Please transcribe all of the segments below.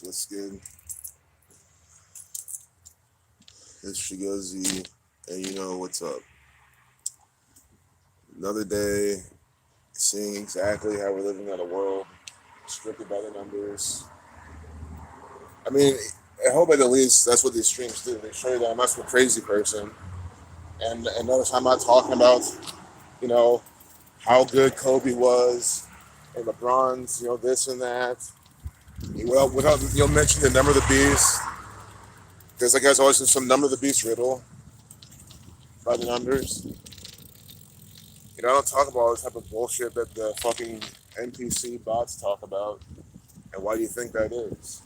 What's good? It's Shigozi, and you know what's up. Another day, seeing exactly how we're living in a world strictly by the numbers. I mean, I hope at least that's what these streams do. They show you that I'm not some crazy person. And notice I'm not talking about, you know, how good Kobe was, and LeBron's, this and that. Well, without you'll mention the number of the beast, because that guy's always in some number of the beast riddle by the numbers. I don't talk about all this type of bullshit that the fucking NPC bots talk about. And why do you think that is?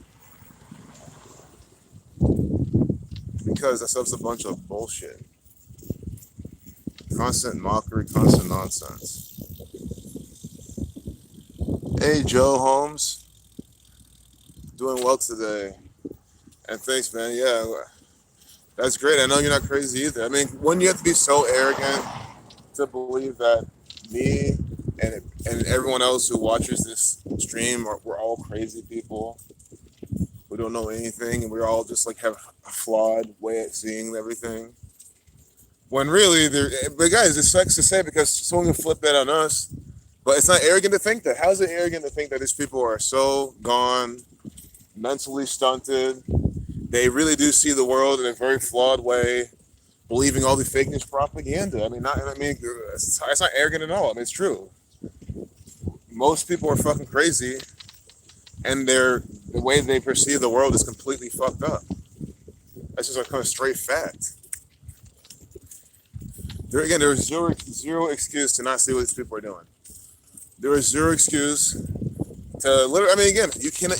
Because that stuff's a bunch of bullshit. Constant mockery, constant nonsense. Hey, Joe Holmes. Doing well today. And thanks, man. Yeah, that's great. I know you're not crazy either. I mean, wouldn't you have to be so arrogant to believe that me and everyone else who watches this stream we're all crazy people? We don't know anything, and we all just like have a flawed way of seeing everything. When really, but guys, it sucks to say because someone can flip that on us. But it's not arrogant to think that. How's it arrogant to think that these people are so gone, mentally stunted? They really do see the world in a very flawed way, believing all the fake news propaganda. It's not arrogant at all. I mean, it's true. Most people are fucking crazy, and the way they perceive the world is completely fucked up. That's just a kind of straight fact. There is zero excuse to not see what these people are doing. There is zero excuse to literally. I mean, again,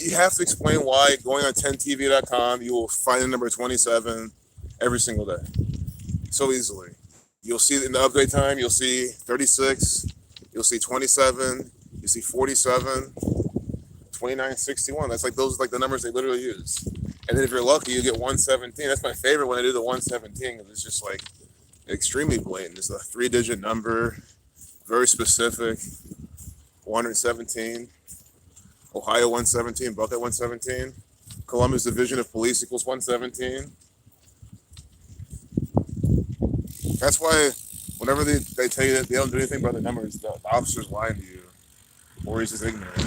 you have to explain why going on 10tv.com you will find the number 27 every single day so easily. You'll see in the update time. You'll see 36. You'll see 27. You see 47. 2961. That's like those are like the numbers they literally use. And then if you're lucky, you get 117. That's my favorite when they do the 117 because it's just like extremely blatant. It's a 3-digit number, very specific. 117. Ohio 117. Buckhead 117. Columbus Division of Police equals 117. That's why whenever they tell you that they don't do anything about the numbers, the officer's lying to you, or he's just ignorant.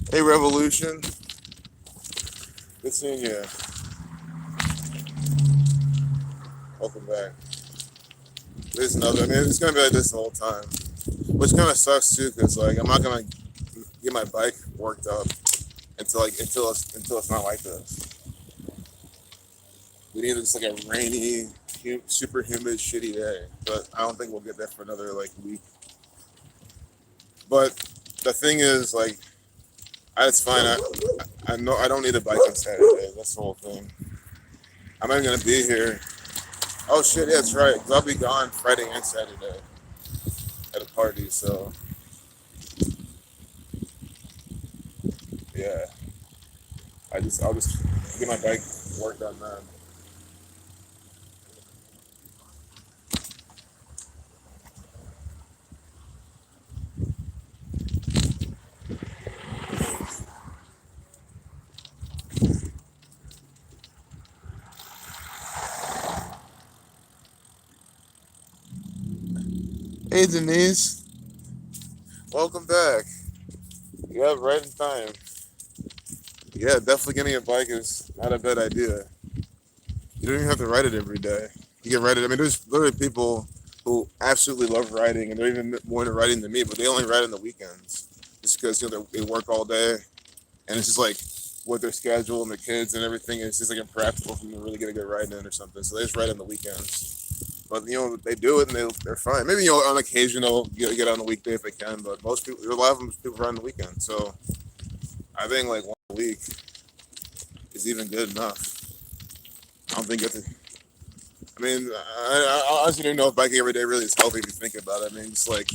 Hey, Revolution. Good seeing you. Welcome back. There's another. I mean, it's gonna be like this the whole time, which kind of sucks too, because like I'm not gonna get my bike worked up until it's not like this. We need just like a rainy, super humid, shitty day, but I don't think we'll get that for another like week. But the thing is, like, it's fine. I know I don't need a bike on Saturday. That's the whole thing. I'm not even gonna be here. Oh shit, yeah, that's right. 'Cause I'll be gone Friday and Saturday at a party. So yeah, I'll just get my bike worked on that. Hey Denise, welcome back. Yeah, right in time. Yeah, definitely getting a bike is not a bad idea. You don't even have to ride it every day. You can ride it. I mean, there's literally people who absolutely love riding, and they're even more into riding than me, but they only ride on the weekends, just because they work all day, and it's just like with their schedule and their kids and everything, it's just like impractical for them to really get a good ride in or something. So they just ride on the weekends. But they do it and they're fine. Maybe on occasion they'll get on the weekday if they can, but most people, a lot of them people ride on the weekend. So I think like one a week is even good enough. I don't think it's. I mean, I honestly don't know if biking every day really is healthy if you think about it. I mean, it's like,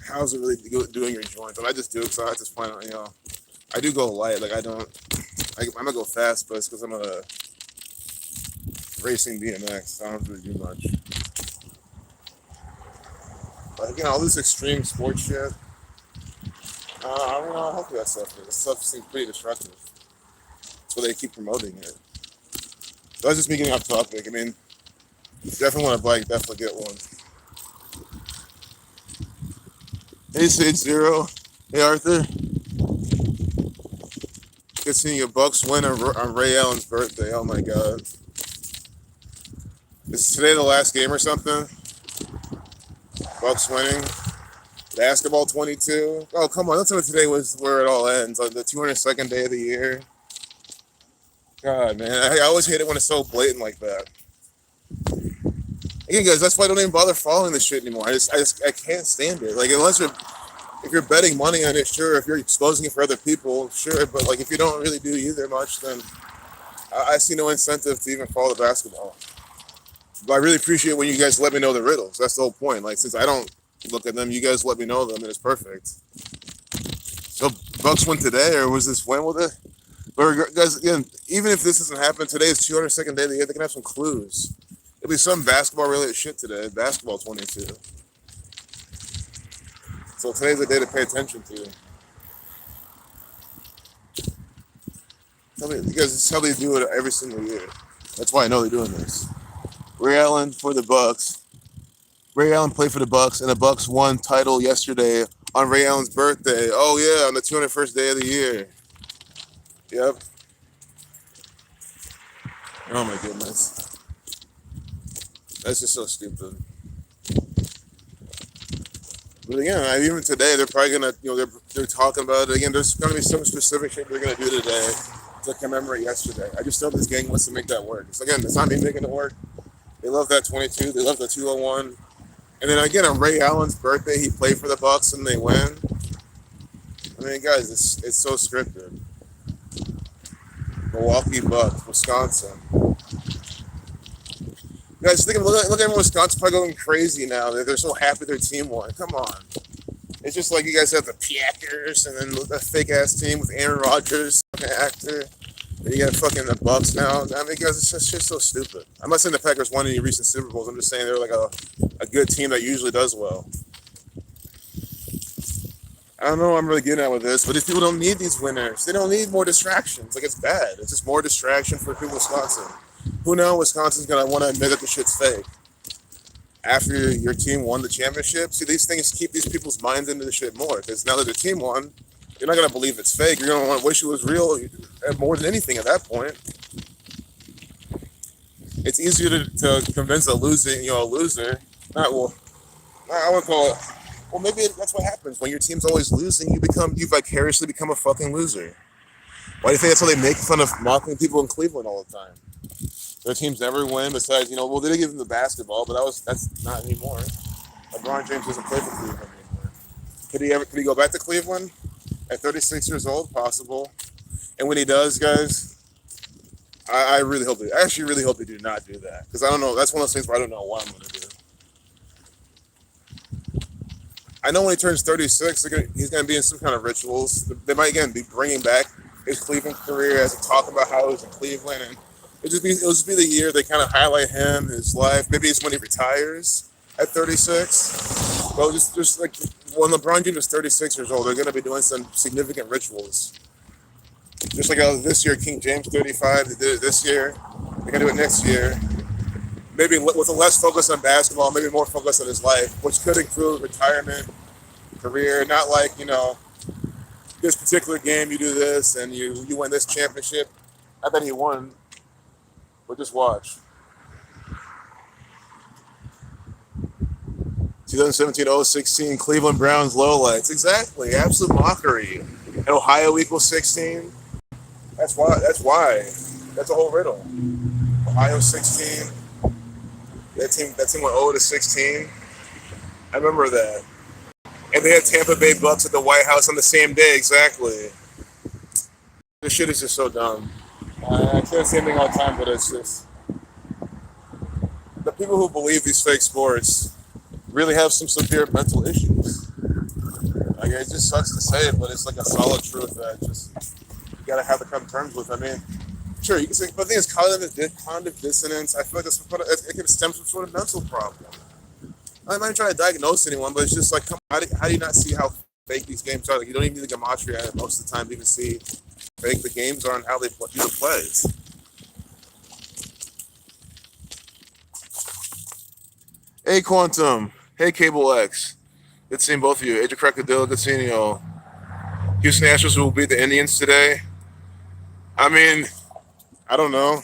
how's it really doing your joints? And I just do it because I just find, I do go light. Like I don't. I'm gonna go fast, but it's because I'm a racing BMX. So I don't really do much. But again, all this extreme sports shit. I don't know how healthy that stuff is. This stuff seems pretty destructive. That's why they keep promoting it. So that's just me getting off topic. I mean, if you definitely want a bike, definitely get one. Hey, Sage Zero. Hey, Arthur. Good seeing your Bucks win on Ray Allen's birthday. Oh my God. Is today the last game or something? Bucks winning. Basketball 22. Oh, come on. Don't tell me today was where it all ends. Like the 202nd day of the year. God, man. I always hate it when it's so blatant like that. Again, guys, that's why I don't even bother following this shit anymore. I can't stand it. Like, if you're betting money on it, sure. If you're exposing it for other people, sure. But like, if you don't really do either much, then I see no incentive to even follow the basketball. But I really appreciate when you guys let me know the riddles. That's the whole point. Like, since I don't look at them, you guys let me know them, and it's perfect. So Bucks win today, or was this when with it? But guys, again, even if this doesn't happen, today is 202nd day of the year. They can have some clues. It'll be some basketball-related shit today. Basketball 22. So today's the day to pay attention to. You guys, this is how they do it every single year. That's why I know they're doing this. Ray Allen for the Bucks. Ray Allen played for the Bucks, and the Bucks won title yesterday on Ray Allen's birthday. Oh yeah, on the 201st day of the year. Yep. Oh my goodness. That's just so stupid. But again, even today, they're probably gonna, they're talking about it again. There's gonna be some specific shit they're gonna do today to commemorate yesterday. I just know this gang wants to make that work. So again, it's not me making it work. They love that 22. They love the 201. And then again, on Ray Allen's birthday, he played for the Bucks and they win. I mean, guys, it's so scripted. Milwaukee Bucks, Wisconsin. Guys, look at everyone in Wisconsin probably going crazy now. They're so happy their team won. Come on. It's just like you guys have the Packers and then the fake ass team with Aaron Rodgers, fucking actor. And you got fucking the Bucks now. I mean, guys, it's just so stupid. I'm not saying the Packers won any recent Super Bowls. I'm just saying they're like a good team that usually does well. I don't know what I'm really getting at with this, but these people don't need these winners. They don't need more distractions. Like, it's bad. It's just more distraction for people in Wisconsin. Who knows Wisconsin's going to want to admit that the shit's fake. After your team won the championship, see, these things keep these people's minds into the shit more. Because now that the team won, you're not going to believe it's fake. You're going to want to wish it was real more than anything at that point. It's easier to convince a loser. I would call it. Well, maybe that's what happens when your team's always losing. You vicariously become a fucking loser. Why do you think that's how they make fun of mocking people in Cleveland all the time? Their teams never win. Besides, well, they did give them the basketball, but that's not anymore. LeBron James doesn't play for Cleveland anymore. Could he go back to Cleveland at 36 years old? Possible. And when he does, guys, I actually really hope they do not do that, because I don't know. That's one of those things where I don't know what I'm going to do. I know when he turns 36, he's going to be in some kind of rituals. They might, again, be bringing back his Cleveland career as a talk about how he was in Cleveland. And it'll just be the year they kind of highlight him, his life. Maybe it's when he retires at 36. Well, just like when LeBron James is 36 years old, they're going to be doing some significant rituals. Just like this year, King James 35, they did it this year. They're going to do it next year. Maybe with a less focus on basketball, maybe more focus on his life, which could include retirement, career, not like, this particular game you do this and you win this championship. I bet he won, but just watch. 2017-016 Cleveland Browns lowlights. Exactly, absolute mockery. And Ohio equals 16. That's why. That's a whole riddle. Ohio 16. That team went 0-16. I remember that. And they had Tampa Bay Bucks at the White House on the same day, exactly. This shit is just so dumb. I say the same thing all the time, but it's just... The people who believe these fake sports really have some severe mental issues. Like, it just sucks to say it, but it's like a solid truth that just... gotta have to come to terms with. I mean, sure, you can say, but the thing is, cognitive dissonance. I feel like it can stem from some sort of mental problem. I'm not trying to diagnose anyone, but it's just like, how do you not see how fake these games are? Like, you don't even need the gematria most of the time to even see fake the games are and how they do the plays. Hey, Quantum. Hey, Cable X. Good seeing both of you. Age of Crocodile, good seeing you all. Houston Astros will beat the Indians today. I mean, I don't know.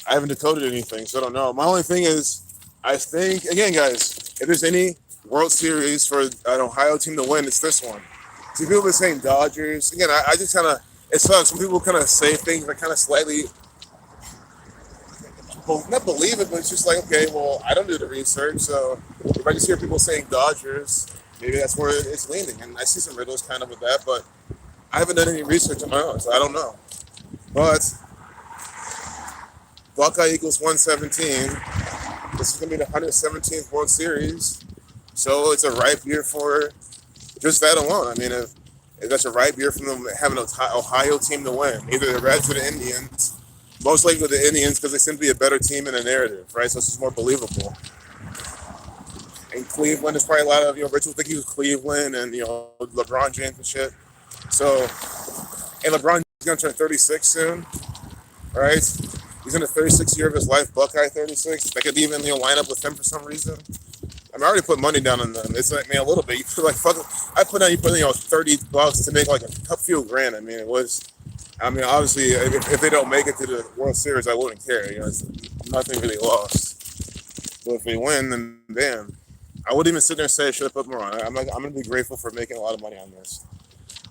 I haven't decoded anything, so I don't know. My only thing is, I think, again, guys, if there's any World Series for an Ohio team to win, it's this one. See, people have been saying Dodgers. Again, I just kind of, it sucks. Some people kind of say things that kind of slightly, not believe it, but it's just like, okay, well, I don't do the research, so if I just hear people saying Dodgers, maybe that's where it's leaning. And I see some riddles kind of with that, but I haven't done any research on my own, so I don't know. But Buckeye equals 117. This is going to be the 117th World Series. So it's a ripe year for just that alone. I mean, if that's a ripe year from them having an Ohio team to win, either the Reds or the Indians. Most likely the Indians because they seem to be a better team in the narrative, right? So it's just more believable. And Cleveland, there's probably a lot of, Rich will think he was Cleveland and, LeBron James and shit. So, and LeBron is going to turn 36 soon, right? He's in the 36th year of his life, Buckeye 36. They could even, line up with him for some reason. I mean, I already put money down on them. It's like, man, a little bit. You put I put down, $30 to make like a few grand. I mean, obviously, if they don't make it to the World Series, I wouldn't care. It's nothing really lost. But if they win, then damn. I wouldn't even sit there and say I should have put more on. I'm going to be grateful for making a lot of money on this.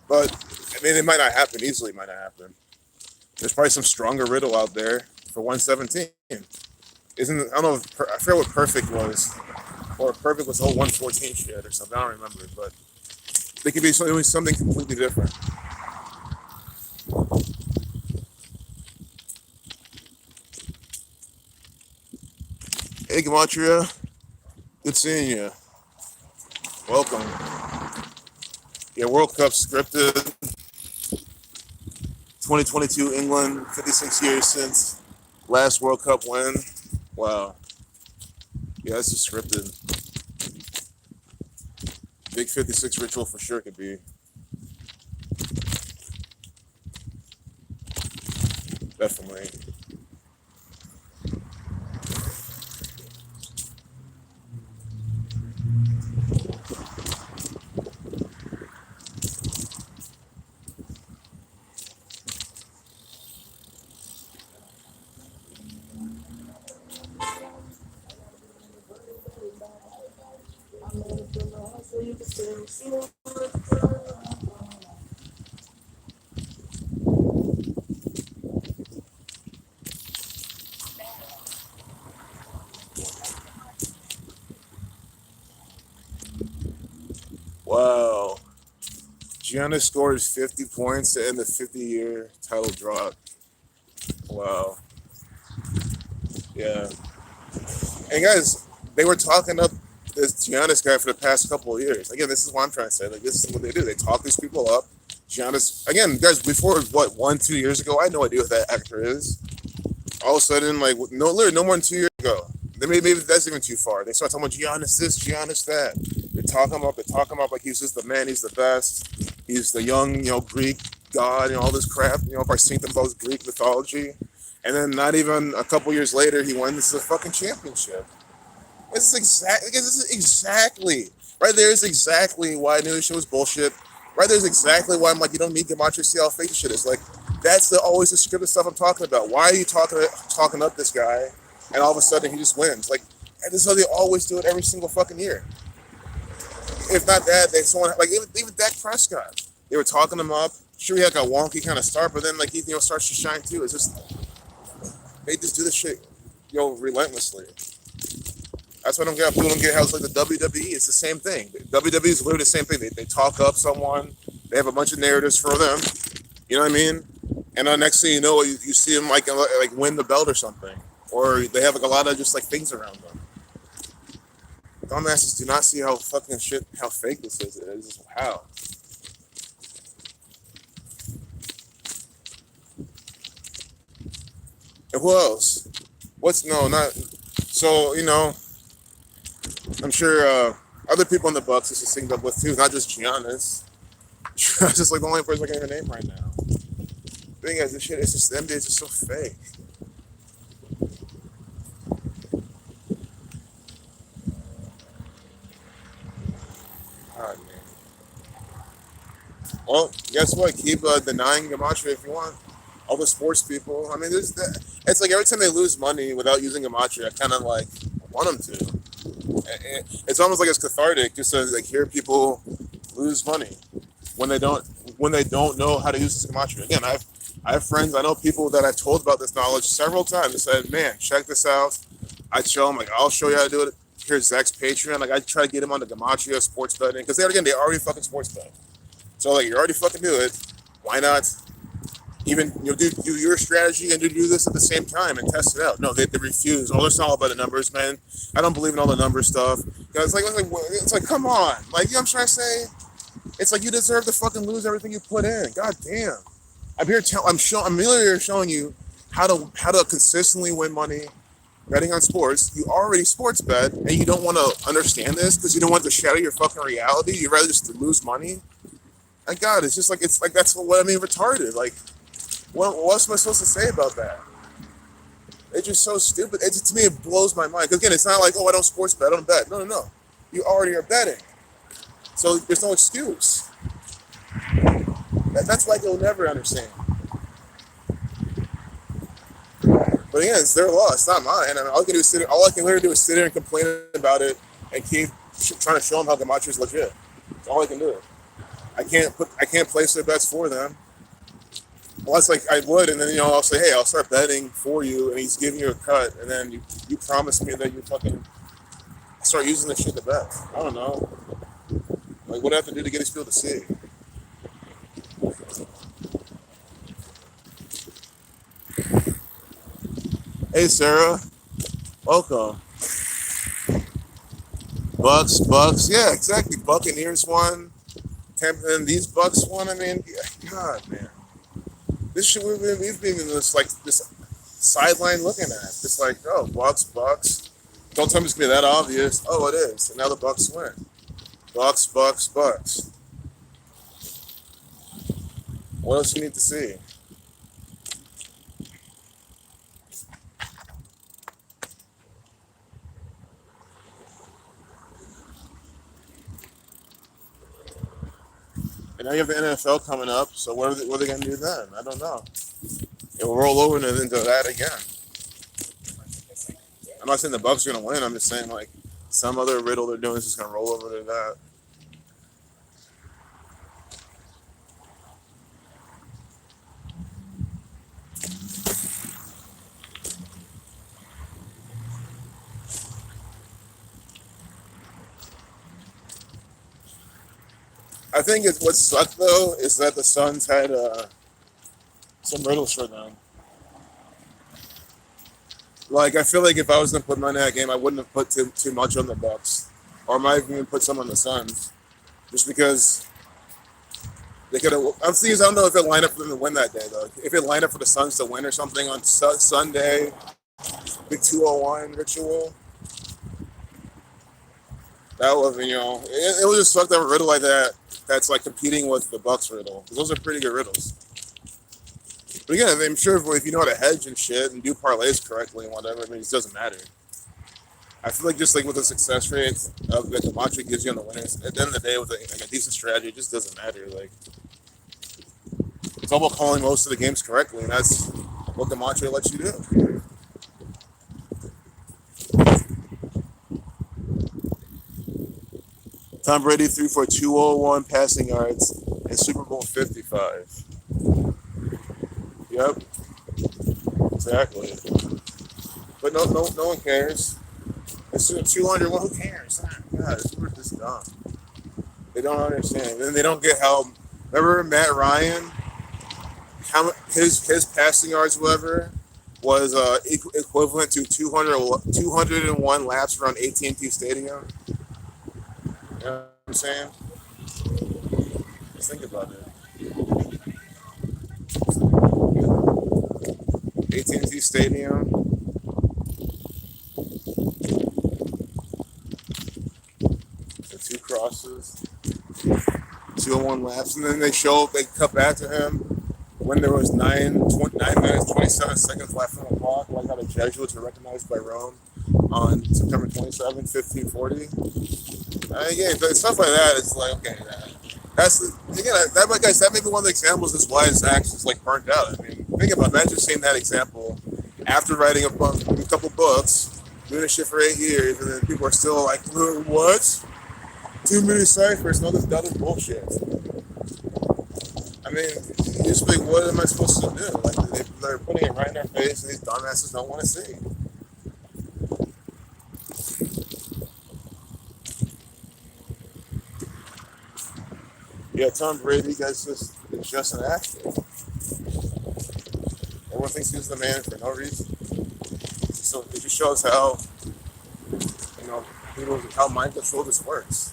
But, I mean, it might not happen. Easily might not happen. There's probably some stronger riddle out there for 117. I don't know, I forget what perfect was. Or perfect was whole 114 shit or something. I don't remember. But they could be doing something completely different. Hey, Gematria. Good seeing you. Welcome. Yeah, World Cup scripted. 2022 England, 56 years since last World Cup win. Wow. Yeah, that's just scripted. Big 56 ritual for sure could be. Definitely. Wow. Giannis scores 50 points to end the 50-year title drought. Wow. Yeah. And guys, they were talking up this Giannis guy for the past couple of years. Again, this is what I'm trying to say. Like, this is what they do. They talk these people up. Giannis, again, guys, before, 1-2 years ago, I had no idea what that actor is. All of a sudden, literally no more than 2 years ago. Maybe that's even too far. They start talking about Giannis this, Giannis that. They talk him up like he's just the man, he's the best. He's the young, Greek god, all this crap, by St. Bo's Greek mythology. And then not even a couple years later, he wins the fucking championship. This is exactly, right there is exactly why I knew this shit was bullshit. Right there's exactly why I'm like, you don't need Gematria to see how fake shit is. Like, that's always the scripted stuff I'm talking about. Why are you talking up this guy, and all of a sudden he just wins? Like, and this is how they always do it every single fucking year. If not that, even Dak Prescott, they were talking him up. Sure, he had like a wonky kind of start, but then he starts to shine too. It's just they just do this shit, relentlessly. That's what I don't get. People don't get how it's like the WWE. It's the same thing. WWE is literally the same thing. They talk up someone. They have a bunch of narratives for them. You know what I mean? And the next thing you know, you see them like win the belt or something, or they have a lot of just things around them. Dumbasses do not see how fake this is. It is how. And who else? What's no not so I'm sure other people in the Bucks this is synced up with too, not just Giannis. That's just like the only person I can even name right now. Thing is, this shit is just the NBA is just so fake. God, man. Well, guess what? Keep denying gematria if you want. All the sports people. I mean, it's like every time they lose money without using gematria, I kind of like want them to. It's almost like it's cathartic just to like hear people lose money when they don't know how to use this gematria. Again, I have friends, I know people that I've told about this knowledge several times. They said, "Man, check this out." I'd show them like, "I'll show you how to do it." Here's Zach's Patreon. Like I try to get him on the gematria sports betting because they already fucking sports bet. So like you already fucking do it. Why not? Even do your strategy and do this at the same time and test it out. No, they refuse. Oh, it's not all about the numbers, man. I don't believe in all the number stuff. It's like come on, like you know what I'm trying to say. It's like you deserve to fucking lose everything you put in. God damn. I'm literally showing you how to consistently win money betting on sports. You already sports bet and you don't want to understand this because you don't want to shatter your fucking reality. You'd rather just lose money. And God, it's like that's what I mean retarded. Like what else am I supposed to say about that? It's just so stupid. To me, it blows my mind. Because again, it's not like, oh, I don't sports bet, I don't bet. No. You already are betting. So there's no excuse. That's like you'll never understand. But again, it's their law. It's not mine. I mean, all I can literally do is sit there and complain about it and keep trying to show them how gematria is legit. That's all I can do. I can't place their bets for them. Unless like I would, and then I'll say, hey, I'll start betting for you, and he's giving you a cut, and then you promise me that you fucking start using this shit to bet. I don't know. Like what do I have to do to get these people to see? Hey Sarah, welcome. Bucks, yeah, exactly. Buccaneers won. Tampa, and these Bucks won. I mean, God, man, this shit we've been in this sideline looking at. It's like, oh, Bucks. Don't tell me it's gonna be that obvious. Oh, it is. And now the Bucks win. Bucks. What else you need to see? And now you have the NFL coming up, so what are they going to do then? I don't know. It will roll over into that again. I'm not saying the Bucks are going to win. I'm just saying, like, some other riddle they're doing is just going to roll over to that. I think what sucked, though, is that the Suns had some riddles for them. Like, I feel like if I was going to put money in that game, I wouldn't have put too much on the Bucks. Or I might even put some on the Suns. Just because they could have... I'm thinking, I don't know if it lined up for them to win that day, though. If it lined up for the Suns to win or something on Sunday, big 201 ritual, that was, it was just fucked up a riddle like that that's like competing with the Bucks riddle. Because those are pretty good riddles. But again, I'm sure if you know how to hedge and shit and do parlays correctly and whatever, it just doesn't matter. I feel like just like with the success rate of that gematria gives you on the winners, at the end of the day with a decent strategy, it just doesn't matter. Like it's all about calling most of the games correctly, and that's what gematria lets you do. Tom Brady threw for 201 passing yards in Super Bowl 55. Yep, exactly. But no one cares. It's 200. Well, who cares? God, we're just dumb. They don't understand, and they don't get how. Remember Matt Ryan? How his passing yards, whatever, was equivalent to 201 laps around AT&T Stadium. You know what I'm saying? Just think about it. AT&T Yankee Stadium. The two crosses, 201 laps, and then they cut back to him when there was 9 minutes 27 seconds left on the clock, like how the Jesuits were recognized by Rome on September 27, 1540. Again, stuff like that, it's like, okay, like I said, that may be one of the examples as why his axe is like burnt out. I mean, think about it, imagine seeing that example after writing a couple books, doing this shit for 8 years, and then people are still like, what? Too many ciphers, no, this other bullshit. I mean, you just like, what am I supposed to do? Like, they're putting it right in our face, and these dumbasses don't want to see. Yeah, Tom Brady, guys, is just an actor. Everyone thinks he's the man for no reason. So it just shows how, how mind control this works.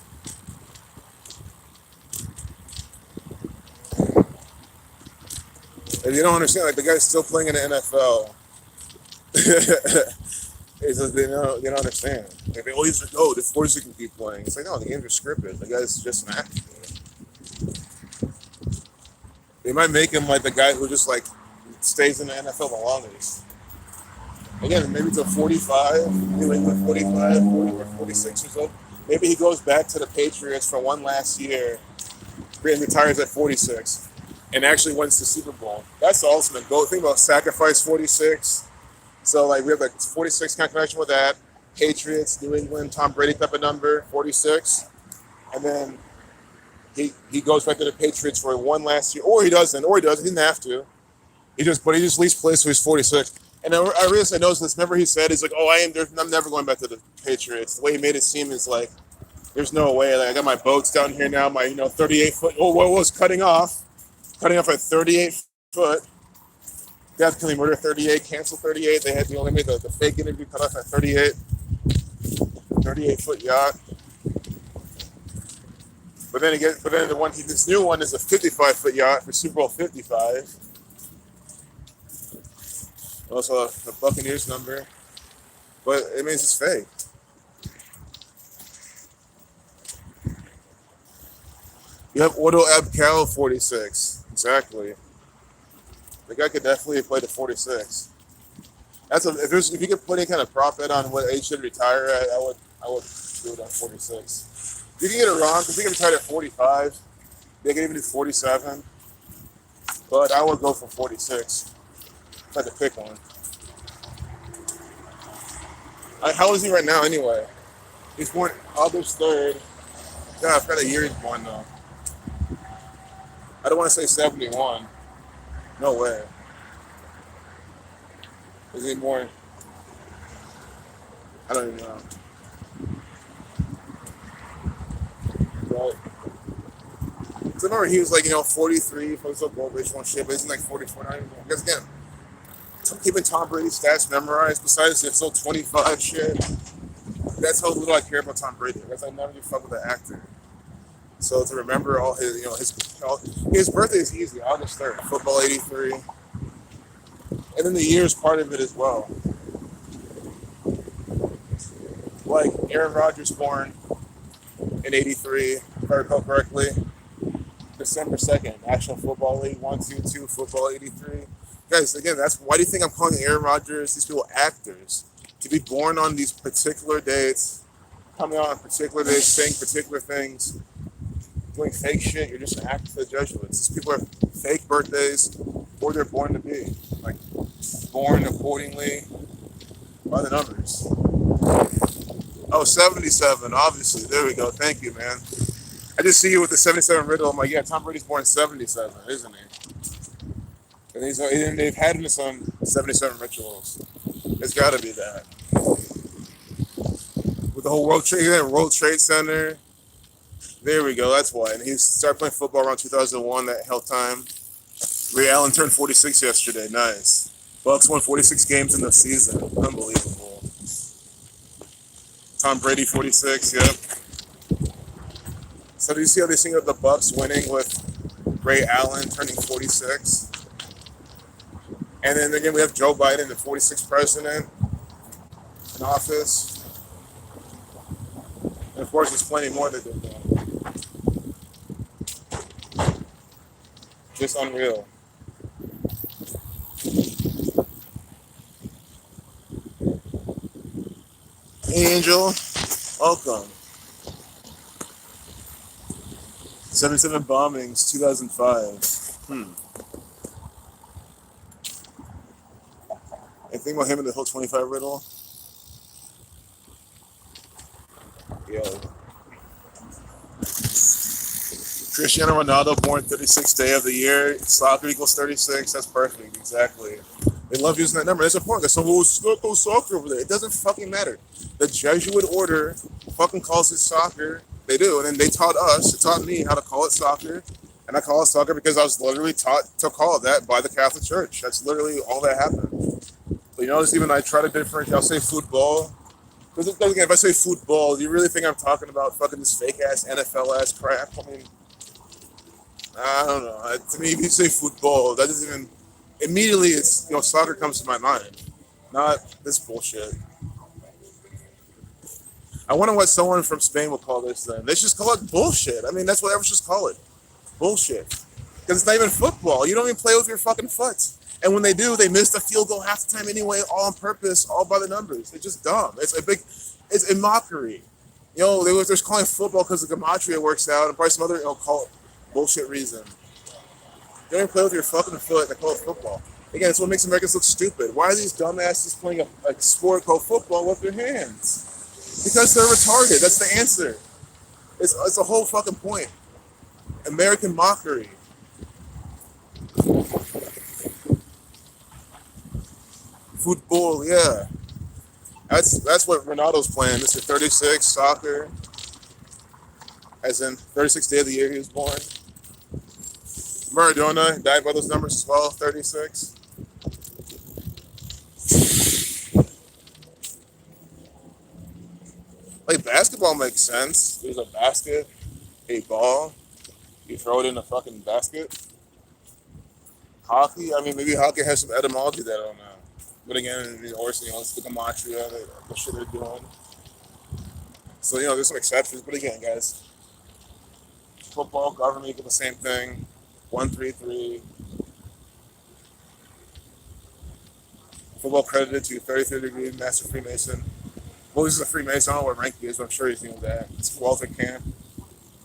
If you don't understand, like the guy's still playing in the NFL. It's just they don't understand. Like they always like, oh, the Forza can keep playing. It's like, no, the games are scripted. The guy's just an actor. They might make him like the guy who just like stays in the NFL the longest. Again, maybe to 45, maybe like 45, 40 or 46 years old. Maybe he goes back to the Patriots for one last year and retires at 46 and actually wins the Super Bowl. That's the ultimate goal. Think about sacrifice 46. So like we have like 46 kind of connection with that. Patriots, New England, Tom Brady type of number, 46. And then he goes back to the Patriots for one last year. Or he doesn't. He didn't have to. He just least plays so he's 46. And I realized I noticed this. Remember he said, he's like, oh, I'm never going back to the Patriots. The way he made it seem is like, there's no way. Like I got my boats down here now, my 38 foot. Oh, what was cutting off at 38 foot. Death killing murder 38, cancel 38. They only made the fake interview cut off at 38 foot yacht. But then this new one is a 55 foot yacht for Super Bowl 55. Also the Buccaneers number, but it means it's fake. You have Otto Abcal 46, exactly. The guy could definitely play the 46. If you could put any kind of prop bet on what age should retire at, I would do it on 46. You can get it wrong because he can retire at 45. They can even do 47, but I would go for 46. If I had to pick one. How old is he right now anyway? He's born August 3rd. God, I forgot a year he's born though. I don't want to say 71. No way. Is he born? I don't even know. Right. So I remember he was like, 43 for the gold rich one shit, but he's like 44 now. Because again, keeping Tom Brady's stats memorized, besides the still 25 shit, that's how little I care about Tom Brady. Because I never do fuck with the actor. So to remember all his, his birthday is easy, August 3rd, football 83. And then the year is part of it as well. Like Aaron Rodgers born in 83, if I recall correctly. December 2nd, National Football League, 1-2-2, football 83. Guys, again, why do you think I'm calling Aaron Rodgers, these people actors? To be born on these particular dates, coming out on particular days, saying particular things, doing fake shit, you're just an actor to the Jesuits. These people have fake birthdays, or they're born to be. Like, born accordingly by the numbers. Oh, 77, obviously. There we go. Thank you, man. I just see you with the 77 riddle. I'm like, yeah, Tom Brady's born 77, isn't he? And they've had him some 77 rituals. It's got to be that. With the whole World Trade Center. There we go. That's why. And he started playing football around 2001, that hell time. Ray Allen turned 46 yesterday. Nice. Bucks won 46 games in the season. Unbelievable. Tom Brady, 46. Yep. So do you see how they sing of the Bucks winning with Ray Allen turning 46? And then again, we have Joe Biden, the 46th president in office. And of course, there's plenty more that they're doing. Just unreal. Angel, welcome. 77 bombings, 2005. Anything about him and the whole 25 riddle? Yeah. Cristiano Ronaldo, born 36th day of the year. Soccer equals 36. That's perfect. Exactly. They love using that number. That's important. So we'll go soccer over there. It doesn't fucking matter. The Jesuit order fucking calls it soccer. They do. And then they taught us, it taught me how to call it soccer. And I call it soccer because I was literally taught to call it that by the Catholic Church. That's literally all that happened. But you notice even I try to differentiate. I'll say football. Because again, if I say football, do you really think I'm talking about fucking this fake ass NFL ass crap? I mean, I don't know. To me, if you say football, that doesn't even immediately. It's soccer comes to my mind, not this bullshit. I wonder what someone from Spain will call this then. They should just call it bullshit. I mean, that's what everyone just call it, bullshit. Because it's not even football. You don't even play with your fucking foot. And when they do, they miss the field goal half the time anyway, all on purpose, all by the numbers. It's just dumb. It's a mockery. They're just calling football because the gematria works out, and probably some other call it bullshit reason. They don't play with your fucking foot. They call it football. Again, it's what makes Americans look stupid. Why are these dumbasses playing a sport called football with their hands? Because they're retarded. That's the answer. It's the whole fucking point. American mockery. Football, yeah. That's what Ronaldo's playing. This is 36 soccer, as in 36th day of the year he was born. Maradona died by those numbers as well, 36. Like basketball makes sense. There's a basket, a ball, you throw it in a fucking basket. Hockey, I mean, maybe hockey has some etymology that I don't know. But again, it's the gematria, the shit they're doing. So, there's some exceptions. But again, guys, football, government equal the same thing. 133. Football credited to 33rd degree Master Freemason. Well, this is a Freemason. I don't know what rank he is, but I'm sure he's doing that. It's Walter Camp.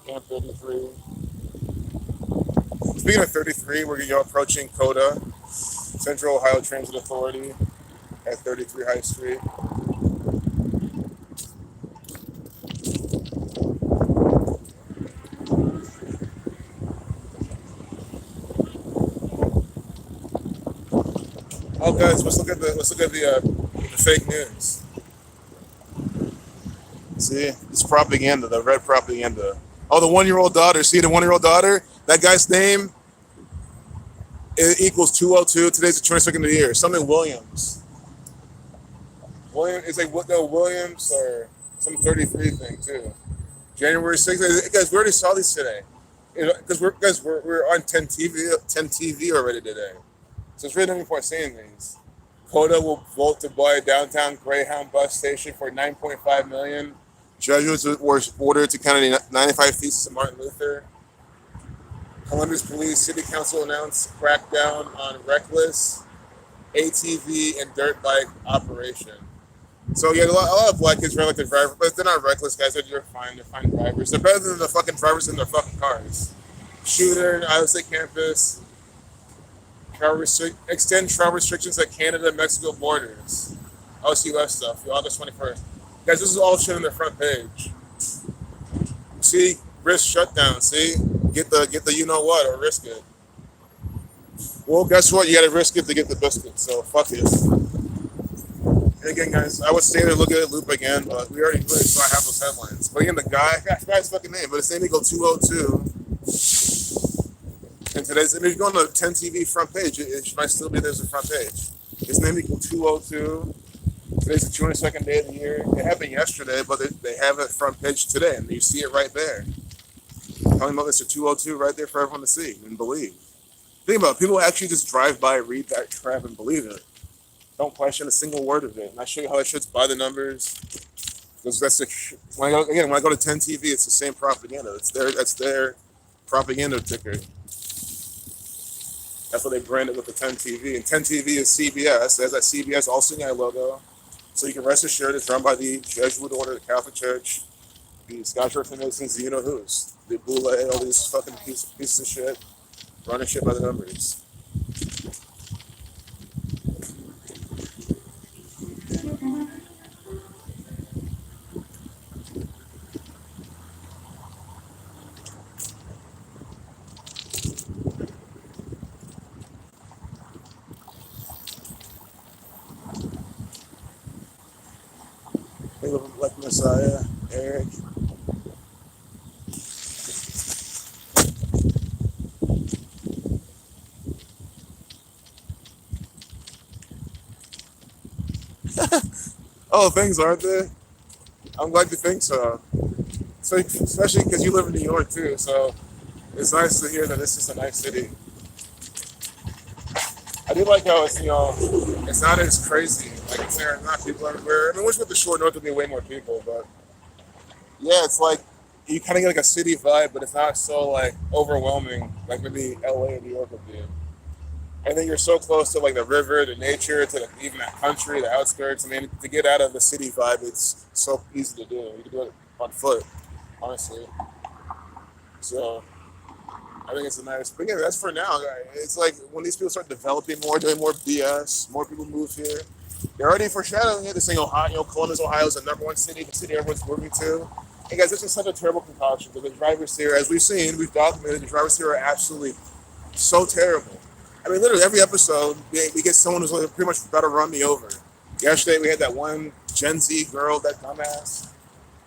Camp 33. Speaking of 33, we're approaching CODA, Central Ohio Transit Authority, at 33 High Street. Oh, guys, let's look at the fake news. See, it's propaganda, the red propaganda. Oh, the 1-year-old daughter. See, the 1-year-old daughter. That guy's name equals 202. Today's the 22nd of the year. Something Williams. It's like Williams or some 33 thing too. January 6th. Guys, we already saw these today. Because we're on 10 TV already today. So it's really no point saying these. CODA will vote to buy a downtown Greyhound bus station for $9.5 million. Jesuits were ordered to count 95 theses of Martin Luther. Columbus Police City Council announced crackdown on reckless ATV and dirt bike operation. So yeah, a lot of black kids run like they're drivers, but they're not reckless, guys. They're fine. They're fine drivers. They're better than the fucking drivers in their fucking cars. Shooter in Iowa State campus. Extend travel restrictions at Canada-Mexico borders. OCUS stuff. August 21st. Guys, this is all shit on their front page. See, risk shutdown. See, get the you know what or risk it. Well, guess what? You got to risk it to get the biscuit. So fuck it. And again, guys, I would stay there, look at it, loop again, but we already really saw half those headlines. But again, I forgot his fucking name, but his name equals 202. And today's, if you go on the 10 TV front page, it might still be there's a front page. His name equals 202. Today's the 22nd day of the year. It happened yesterday, but they have it front page today, and you see it right there. Talking about Mr. 202 right there for everyone to see and believe. Think about it. People actually just drive by, read that crap, and believe it. Don't question a single word of it. And I show you how that shit's by the numbers. Because that's the, when I go to 10 TV, it's the same propaganda. That's their propaganda ticker. That's what they branded with the 10 TV. And 10 TV is CBS. There's that CBS All Sinai logo. So you can rest assured it's run by the Jesuit order, the Catholic Church, the Scotch Reformations, the you know who's, the Boule, all these fucking pieces of shit, running shit by the numbers. They look like Messiah, Eric. Oh, things aren't there? I'm glad you think so. So, especially because you live in New York too, so it's nice to hear that this is a nice city. I do like how it's not as crazy. Like it's there, not people everywhere. I mean, wish with the short north would be way more people, but yeah, it's like you kind of get like a city vibe, but it's not so like overwhelming like maybe LA or New York would be. And then you're so close to like the river, the nature, to even the country, the outskirts. I mean, to get out of the city vibe, it's so easy to do. You can do it on foot, honestly. So I think it's a nice. But yeah, that's for now. It's like when these people start developing more, doing more BS, more people move here. They're already foreshadowing it. This thing, Ohio, Columbus, Ohio is the number one city, the city everyone's moving to. Hey guys, this is such a terrible concoction. But the drivers here, as we've seen, we've documented, the drivers here are absolutely so terrible. I mean, literally every episode, we get someone who's like pretty much about to run me over. Yesterday, we had that one Gen Z girl, that dumbass.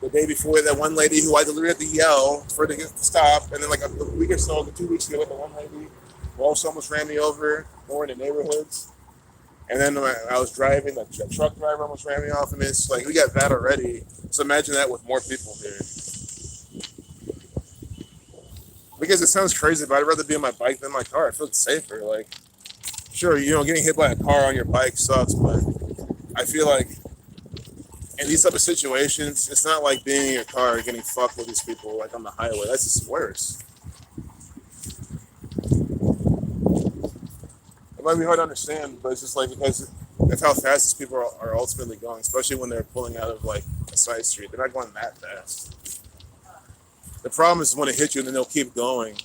The day before, that one lady who I literally had to yell for her to get to stop. And then like a week or so, 2 weeks ago, the one lady who also almost ran me over more in the neighborhoods. And then I was driving, the truck driver almost ran me off. And it's like, we got that already. So imagine that with more people here. Because it sounds crazy, but I'd rather be on my bike than my car. I feel safer. Like, sure, getting hit by a car on your bike sucks, but I feel like in these type of situations, it's not like being in your car and getting fucked with these people like on the highway. That's just worse. It might be hard to understand, but it's just like because that's how fast these people are ultimately going, especially when they're pulling out of like a side street. They're not going that fast. The problem is when it hits you and then they'll keep going.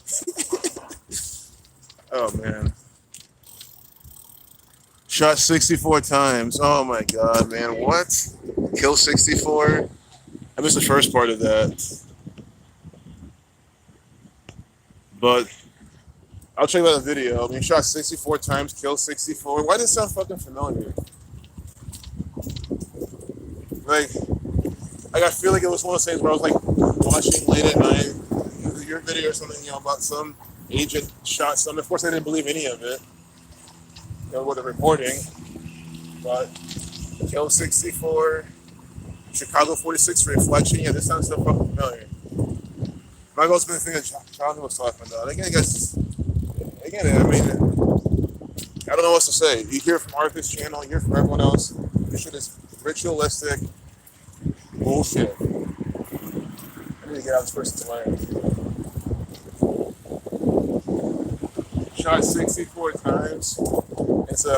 Oh man. Shot 64 times. Oh my god, man. What? Kill 64? I missed the first part of that. But I'll check out the video. I mean, shot 64 times, killed 64. Why does it sound fucking familiar? Like I feel like it was one of those things where I was like watching late at night your video or something, about some agent shot something. Of course, I didn't believe any of it, with the reporting. But Kill 64, Chicago 46 Reflection. Yeah, this sounds so fucking familiar. My goal's been the thing that Jonathan was talking about. Again, I mean, I don't know what to say. You hear from Arthur's channel, you hear from everyone else. This shit is ritualistic bullshit. I need to get out of this person's way. Shot 64 times.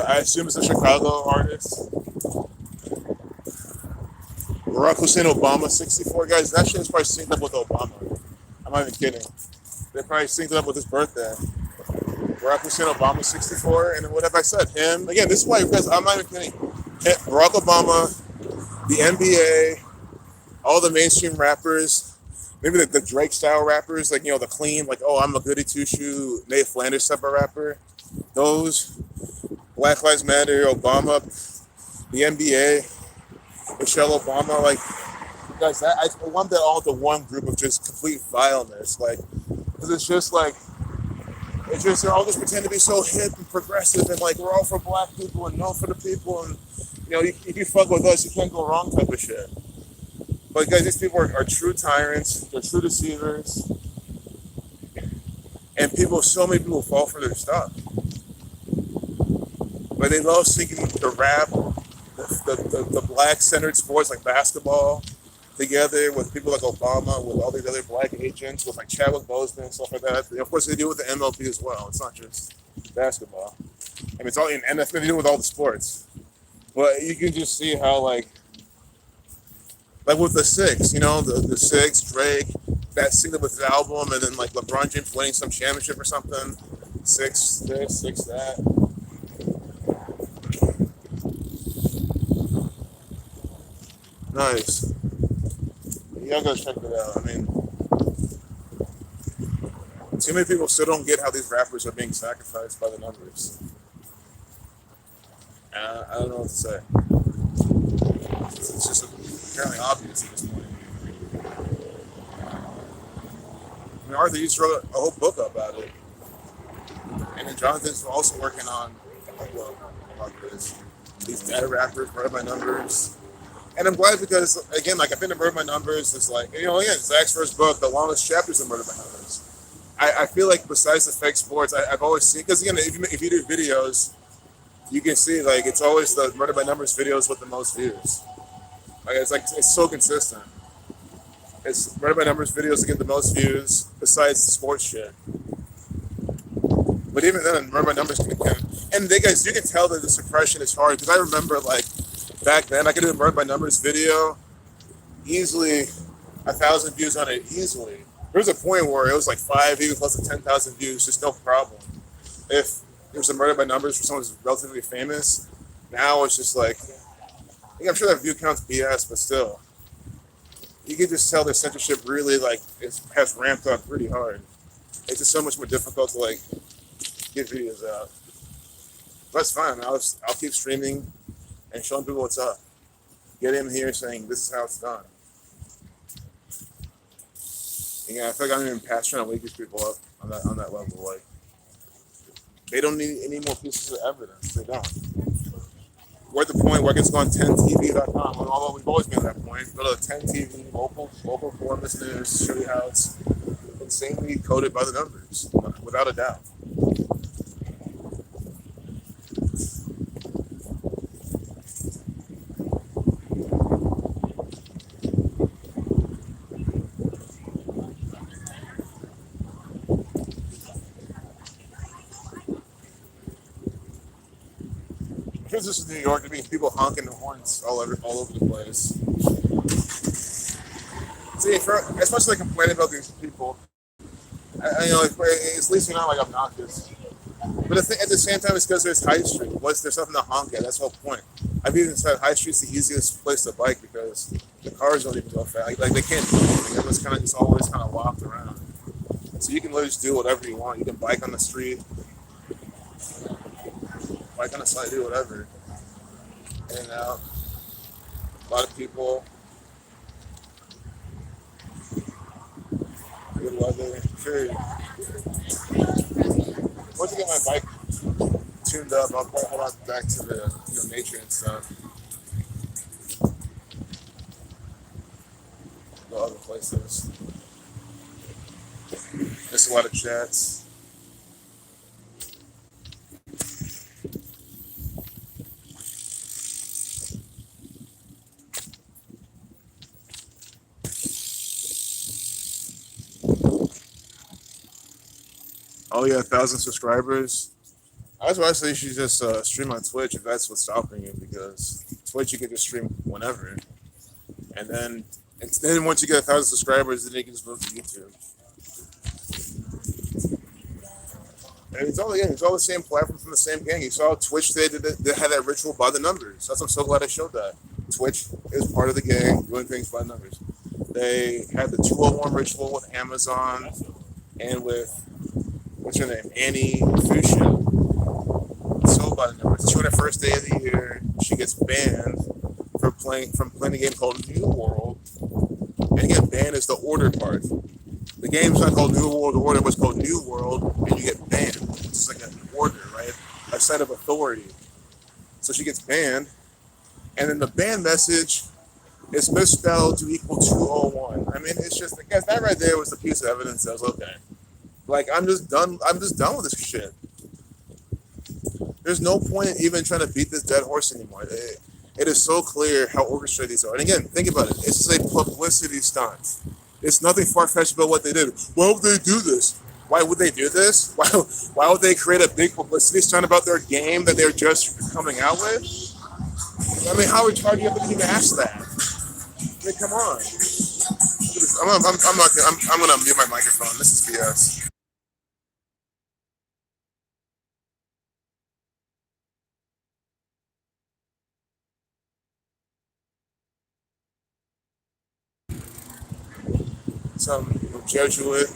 I assume it's a Chicago artist. Barack Hussein Obama 64. Guys, that shit is probably synced up with Obama. I'm not even kidding. They probably synced it up with his birthday. Barack Hussein Obama 64. And what have I said? Him. Again, this is why, because I'm not even kidding. Barack Obama, the NBA, all the mainstream rappers, maybe the Drake style rappers, like, the clean, like, oh, I'm a goody two-shoe, Nate Flanders type of rapper. Those, Black Lives Matter, Obama, the NBA, Michelle Obama, like, guys, I want that all into one group of just complete vileness, like, because it's just like, they're all just pretend to be so hip and progressive and like, we're all for black people and no for the people, and, if you fuck with us, you can't go wrong type of shit. But guys, these people are true tyrants, they're true deceivers, and so many people fall for their stuff. But they love syncing the rap, the black centered sports like basketball together with people like Obama, with all these other black agents, with like Chadwick Boseman and stuff like that. And of course, they do it with the MLB as well. It's not just basketball. I mean, it's all in NFL. They do it with all the sports. But you can just see how like with the Six, the Six, Drake, that single with his album, and then like LeBron James winning some championship or something. Six this, six that. Nice. Y'all gotta check it out. I mean, too many people still don't get how these rappers are being sacrificed by the numbers. I don't know what to say. It's just apparently obvious at this point. I mean, Arthur used to wrote a whole book about it. And then Jonathan's also working on a book about this. These data rappers, murder by numbers. And I'm glad because, again, like, I think the Murder by Numbers is like, again, Zach's first book, the longest chapters of Murder by Numbers. I feel like besides the fake sports, I've always seen, because again, if you do videos, you can see, like, it's always the Murder by Numbers videos with the most views. It's so consistent. It's Murder by Numbers videos that get the most views besides the sports shit. But even then, Murder by Numbers and they guys, you can tell that the suppression is hard, because I remember, like, back then, I could do a Murder by Numbers video, easily 1,000 views on it, easily. There was a point where it was like 5 views, plus than 10,000 views, just no problem. If there was a Murder by Numbers for someone who's relatively famous, now it's just like, I'm sure that view count's BS, but still. You can just tell their censorship really, like, has ramped up pretty hard. It's just so much more difficult to, like, get videos out. But that's fine. I'll keep streaming and showing people what's up. Get in here saying, this is how it's done. Again, I feel like I'm even past trying to wake these people up on that level. Like, they don't need any more pieces of evidence. They don't. We're at the point where I can just go on 10tv.com. Although we've always been at that point. Go to 10TV, local Columbus News, show you how it's insanely coded by the numbers, without a doubt. Because this is New York, it means people honking their horns all over the place. See, especially complaining about these people, at least you're not like obnoxious. But at the same time, it's because there's High Street. There's something to honk at? That's the whole point. I've even said High Street's the easiest place to bike because the cars don't even go fast. Like they can't do anything. Everyone's kind of just always kind of locked around. So you can literally just do whatever you want. You can bike on the street, bike on the side, do whatever. In and out. A lot of people. Good weather. Sure. Once I get my bike tuned up, I'll probably head out back to the nature and stuff. Go other places. There's a lot of chats. Oh yeah, 1,000 subscribers. I was about to say you should just stream on Twitch if that's what's stopping you, because Twitch you can just stream whenever, and then once you get 1,000 subscribers, then you can just move to YouTube. And it's all the same platform from the same gang. You saw Twitch they had that ritual by the numbers. I'm so glad I showed that. Twitch is part of the gang doing things by numbers. They had the 201 ritual with Amazon and with what's her name? Annie Fuchsia. So by the numbers. 201st day of the year, she gets banned from playing the game called New World. And again, banned is the order part. The game's not called New World Order, but it's called New World, and you get banned. It's like an order, right? A set of authority. So she gets banned, and then the ban message is misspelled to equal 201. I mean, it's just, guys, that right there was the piece of evidence that was okay. Like, I'm just done with this shit. There's no point in even trying to beat this dead horse anymore. It is so clear how orchestrated these are. And again, think about it. It's just a publicity stunt. It's nothing far fetched about what they did. Why would they do this? Why would they do this? Why would they create a big publicity stunt about their game that they're just coming out with? I mean, how retarded do you have to even ask that? I mean, come on. I'm gonna mute my microphone. This is BS. Some Jesuit.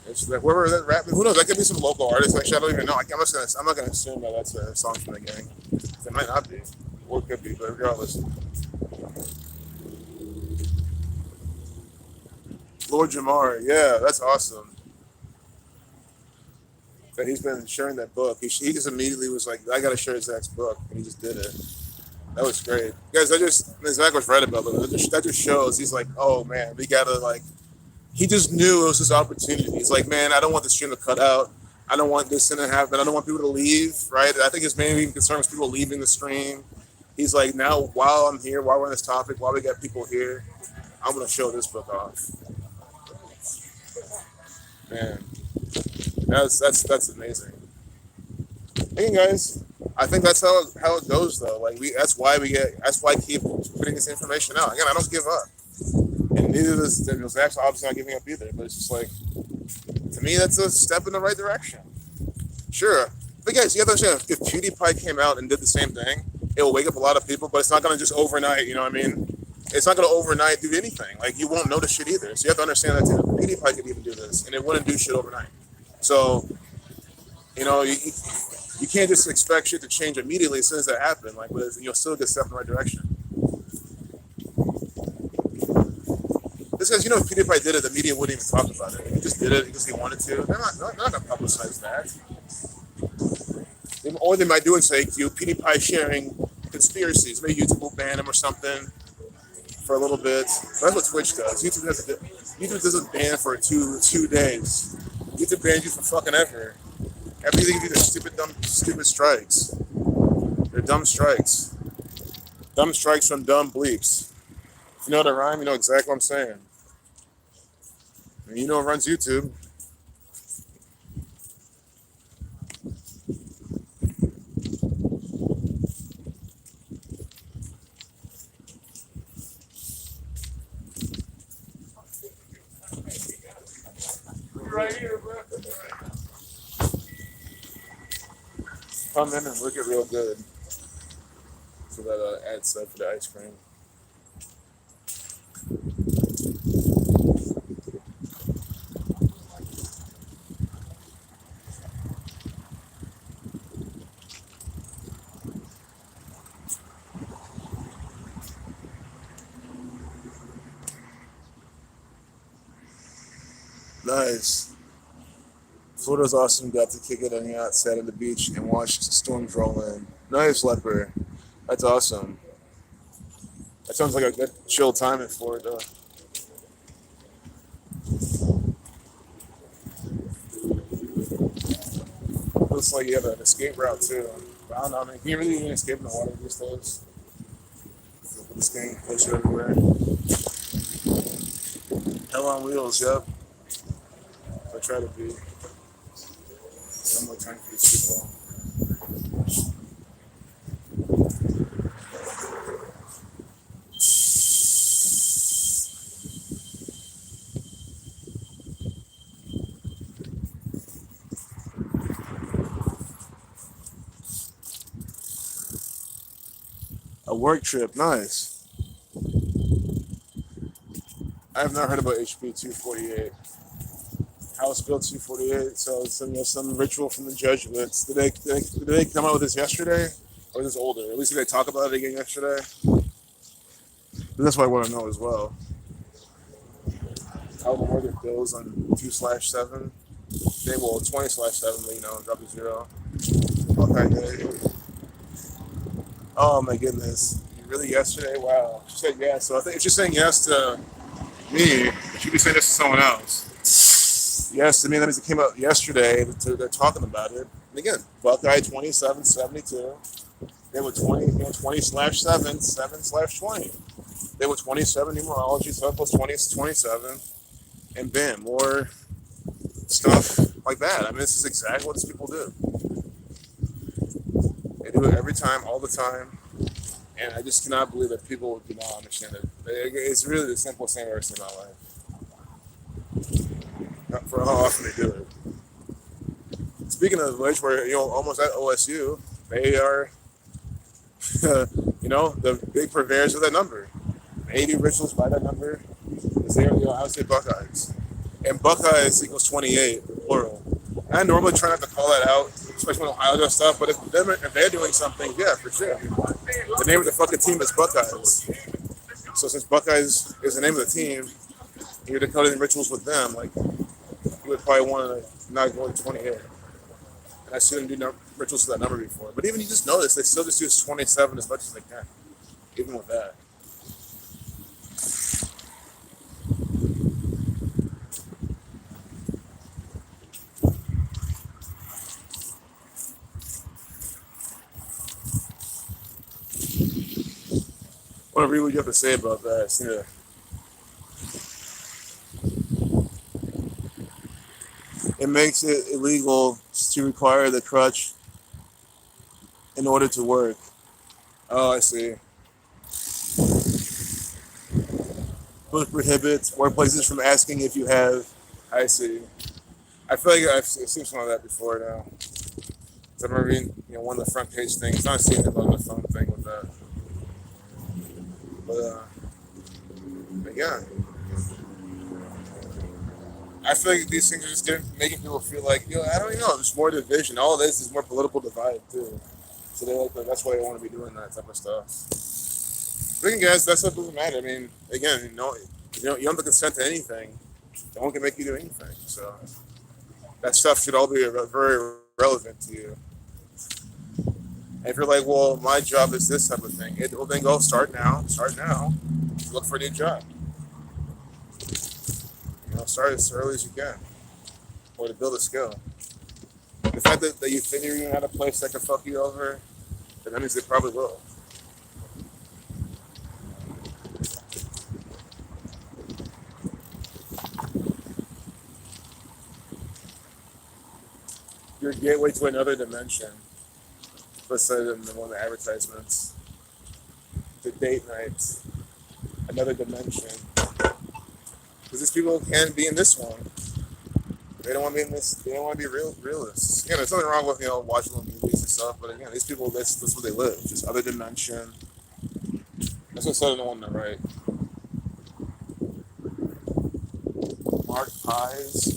It's like whoever that rapping. Who knows? That could be some local artist. Actually, I don't even know. I'm not gonna assume that that's a song from the gang. It might not be, or it could be. But regardless, Lord Jamar. Yeah, that's awesome. That he's been sharing that book. He just immediately was like, I gotta share Zach's book, and he just did it. That was great, guys. Zach was right about it. That just shows he's like, oh man, we gotta like. He just knew it was his opportunity. He's like, man, I don't want the stream to cut out. I don't want this to happen. I don't want people to leave. Right? I think his main concern was people leaving the stream. He's like, now while I'm here, while we're on this topic, while we got people here, I'm gonna show this book off. Man, that's amazing. Hey guys, I think that's how it goes though. Like that's why I keep putting this information out. Again, I don't give up, and neither does actually obviously not giving up either. But it's just like to me, that's a step in the right direction. Sure, but guys, you have to understand if PewDiePie came out and did the same thing, it will wake up a lot of people. But it's not gonna just overnight. You know what I mean? It's not gonna overnight do anything. Like you won't notice shit either. So you have to understand that too. PewDiePie could even do this, and it wouldn't do shit overnight. So you know, you can't just expect shit to change immediately as soon as that happens. Like, you'll still get step in the right direction. This because if PewDiePie did it, the media wouldn't even talk about it. He just did it because he wanted to. They're not gonna publicize that. Or they might do and say, PewDiePie sharing conspiracies. Maybe YouTube will ban him or something for a little bit. But that's what Twitch does. YouTube doesn't ban for two days. YouTube bans you for fucking ever. Everything you do are stupid strikes. They're dumb strikes. Dumb strikes from dumb bleeps. If you know the rhyme, you know exactly what I'm saying. And you know it runs YouTube. Right here, bro. Come in and look it real good for that ad set for the ice cream. Nice. Florida's awesome. Got to kick it on the outside of the beach and watch storms roll in. Nice, Leper. That's awesome. That sounds like a good chill time in Florida. Looks like you have an escape route too. But I don't know, man. Can you really even escape in the water these days? With this thing push everywhere. Hell on wheels, yep. I try to be. One more time for these people. A work trip, nice. I have not heard about HP 248. House Bill 248. So some ritual from the Jesuits. Did they come out with this yesterday, or is this older? At least did they talk about it again yesterday? But that's what I want to know as well. How the word it bills on 2/7. They will 20/7. Drop to 0. Okay. Oh my goodness. Really yesterday? Wow. She said yes. So I think if she's saying yes to me, she'd be saying this to someone else. Yes, I mean, that means it came out yesterday. They're talking about it. And again, Buckeye 2772. They were 20 slash 7, 7 slash 20. They were 27 numerology, so plus 20 is 27. And bam, more stuff like that. I mean, this is exactly what these people do. They do it every time, all the time. And I just cannot believe that people do not understand it. It's really the simplest thing I've ever seen in my life. For how often they do it. Speaking of which, we're almost at OSU. They are, the big purveyors of that number. 80 rituals by that number because they are the Ohio State Buckeyes. And Buckeyes equals 28, plural. And I normally try not to call that out, especially when Ohio does stuff, but if they're doing something, yeah, for sure. The name of the fucking team is Buckeyes. So since Buckeyes is the name of the team, you're decoding rituals with them, like, you would probably want to not go to 28. And I shouldn't do rituals to that number before. But even you just notice, they still just use 27 as much as they can, even with that. I want to read what you have to say about that. It makes it illegal to require the crutch in order to work. Oh, I see. Both prohibits workplaces from asking if you have. I see. I feel like I've seen some of that before now. So I remember reading, one of the front page things. Not seeing it on the phone thing with that. But yeah. I feel like these things are just making people feel like, I don't know, there's more division. All of this is more political divide, too. So they're like, that's why they want to be doing that type of stuff. But again, guys, that stuff doesn't matter. I mean, again, you don't have to consent to anything. No one can make you do anything. So that stuff should all be very relevant to you. And if you're like, well, my job is this type of thing, well, then go start now. Look for a new job. Start as early as you can, or to build a skill. The fact that you figure you out a place that can fuck you over, then that means they probably will. Your gateway to another dimension. Let's say in one of the advertisements. The date nights. Another dimension. Because these people can't be in this one. They don't want to be in this. They don't want to be realists. Again, there's nothing wrong with watching little movies and stuff. But again, these people, that's what they live. Just other dimension. That's what I said in the one on the right. Mark Pies.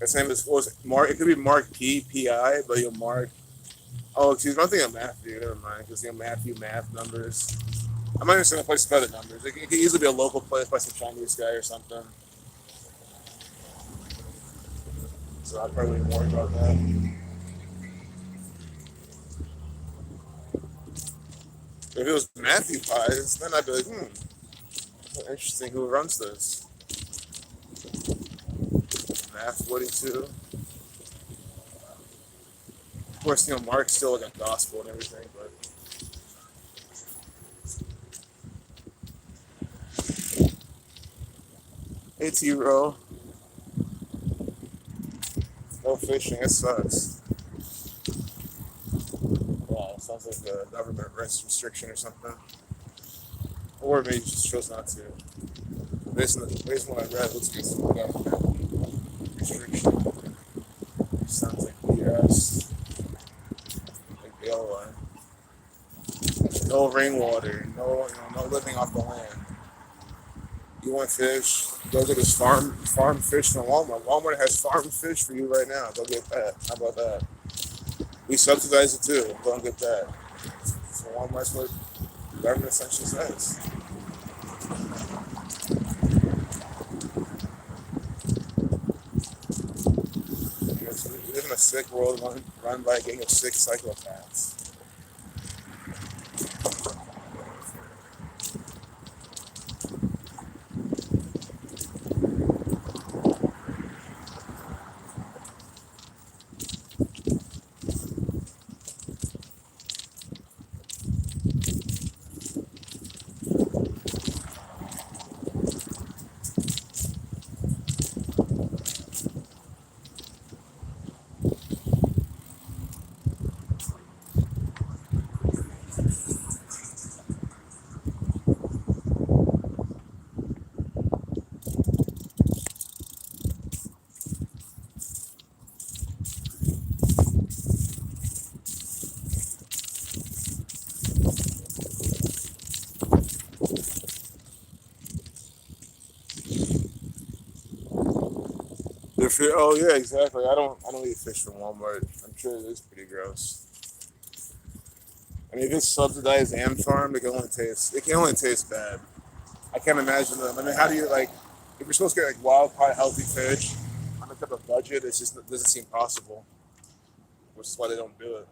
His name is Mark. It could be Mark P.I. But Mark. Oh, excuse me. I'm thinking of Matthew. Never mind. Because Matthew math numbers. I'm not even saying a place for other numbers. It could easily be a local place by some Chinese guy or something. So I'd probably be worried about that. If it was Matthew Pies, then I'd be like, interesting who runs this. Math 42. Of course, Mark's still like a gospel and everything, but hey T-Row. No fishing, it sucks. Wow, sounds like a government restriction or something. Or maybe just chose not to. Based on what I read, it looks like it's a government restriction. Sounds like BS. Like bail line. No rainwater, no living off the land. You want fish? Go get this farm fish from Walmart. Walmart has farm fish for you right now. Go get that. How about that? We subsidize it too. Go and get that. So Walmart's what the government essentially says. We live in a sick world run by a gang of sick psychopaths. Oh yeah, exactly. I don't eat fish from Walmart. I'm sure it is pretty gross. I mean, if it's subsidized and farmed, it can only taste bad. I can't imagine them. I mean, how do you like if you're supposed to get like wild caught healthy fish on a type of budget? It doesn't seem possible, which is why they don't do it.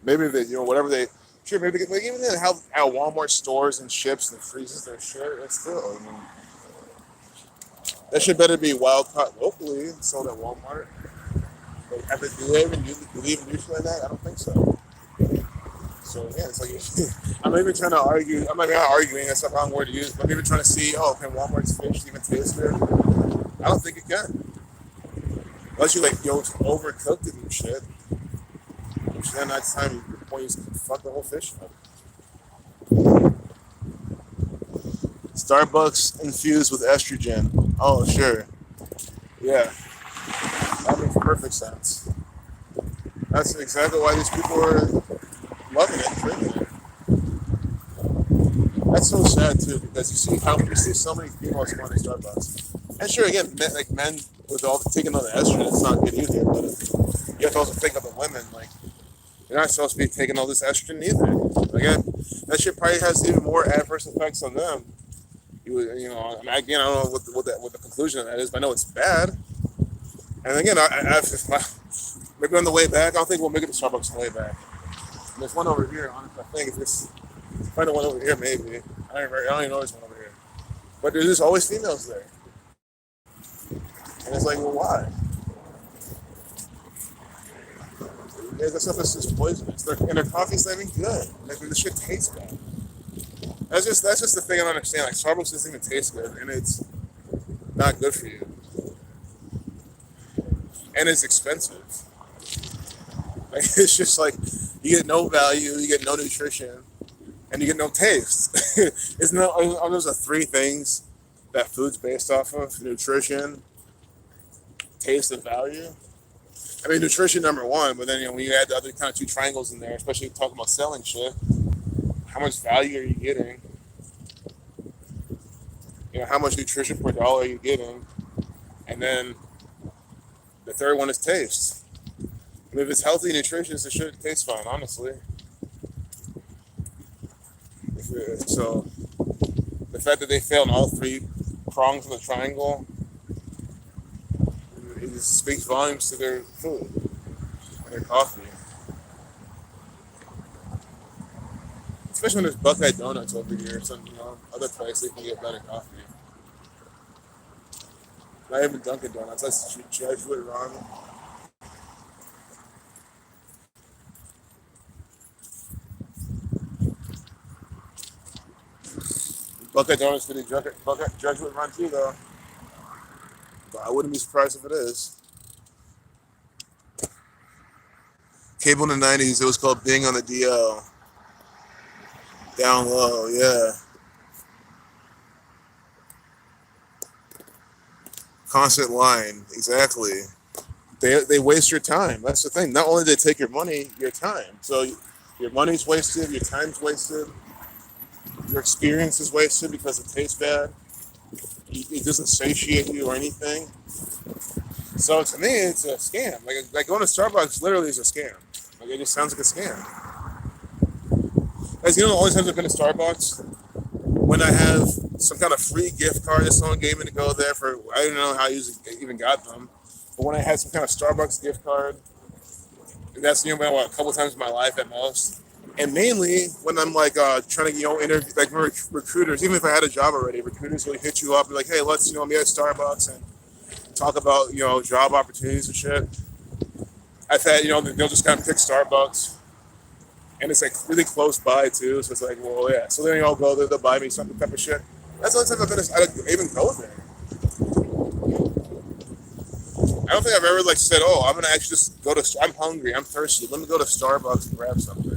Maybe they, whatever they, sure, maybe they, like even then how Walmart stores and ships and freezes their shit. It's still, I mean, that shit better be wild caught locally and sold at Walmart. Like, do they even believe in nutrient like that? I don't think so. So yeah, it's like I'm not even trying to argue. I'm not even arguing. That's the wrong word to use. But I'm even trying to see. Oh, can Walmart's fish even taste good? I don't think it can. Unless you like overcooked it and shit. Which then that's time you fuck the whole fish up. Starbucks infused with estrogen. Oh sure, yeah, that makes perfect sense. That's exactly why these people are loving it, drinking it. That's so sad too, because you see so many females going to Starbucks. And sure, again, men with all taking all the estrogen, it's not good either. But you have to also think of the women. Like you're not supposed to be taking all this estrogen either. Again, that shit probably has even more adverse effects on them. I mean, again, I don't know what the conclusion of that is, but I know it's bad. And again, maybe on the way back, I don't think we'll make it to Starbucks on the way back. There's one over here, honestly. I think if it's find the one over here, maybe. I don't even know there's one over here. But there's just always females there. And it's like, well, why? Yeah, that stuff is just poisonous. And their coffee's not even good. Like, the shit tastes bad. That's just the thing I don't understand. Like, Starbucks doesn't even taste good, and it's not good for you. And it's expensive. Like, it's just like, you get no value, you get no nutrition, and you get no taste. Aren't those the three things that food's based off of? Nutrition, taste, and value. I mean, nutrition number one, but then when you add the other kind of two triangles in there, especially talking about selling shit, how much value are you getting? How much nutrition per dollar are you getting? And then the third one is taste. I mean, if it's healthy and nutritious, it should taste fine, honestly. So the fact that they fail on all three prongs of the triangle, it just speaks volumes to their food and their coffee. Especially when there's Buckeye Donuts over here, some other place they can get better coffee. Not even Dunkin' Donuts. That's Jesuit Run. Buckeye Donuts getting Jesuit Run too, though. But I wouldn't be surprised if it is. Cable in the '90s. It was called Bing on the DL. Down low, yeah. Constant line, exactly. They waste your time. That's the thing. Not only do they take your money, your time. So your money's wasted, your time's wasted, your experience is wasted because it tastes bad. It doesn't satiate you or anything. So to me, it's a scam. Like going to Starbucks literally is a scam. Like it just sounds like a scam. As the only times I've been to Starbucks when I have some kind of free gift card that someone gave me to go there for, I don't know how I even got them, but when I had some kind of Starbucks gift card, that's been a couple times in my life at most. And mainly when I'm like trying to interview like recruiters, even if I had a job already, recruiters will hit you up and be like, hey, let's meet at Starbucks and talk about job opportunities and shit. I've had they'll just kind of pick Starbucks. And it's like really close by too, so it's like, well, yeah. So then you all go there, they'll buy me some type of shit. That's the only time I even go there. I don't think I've ever said, oh, I'm gonna actually just go to. I'm hungry, I'm thirsty. Let me go to Starbucks and grab something.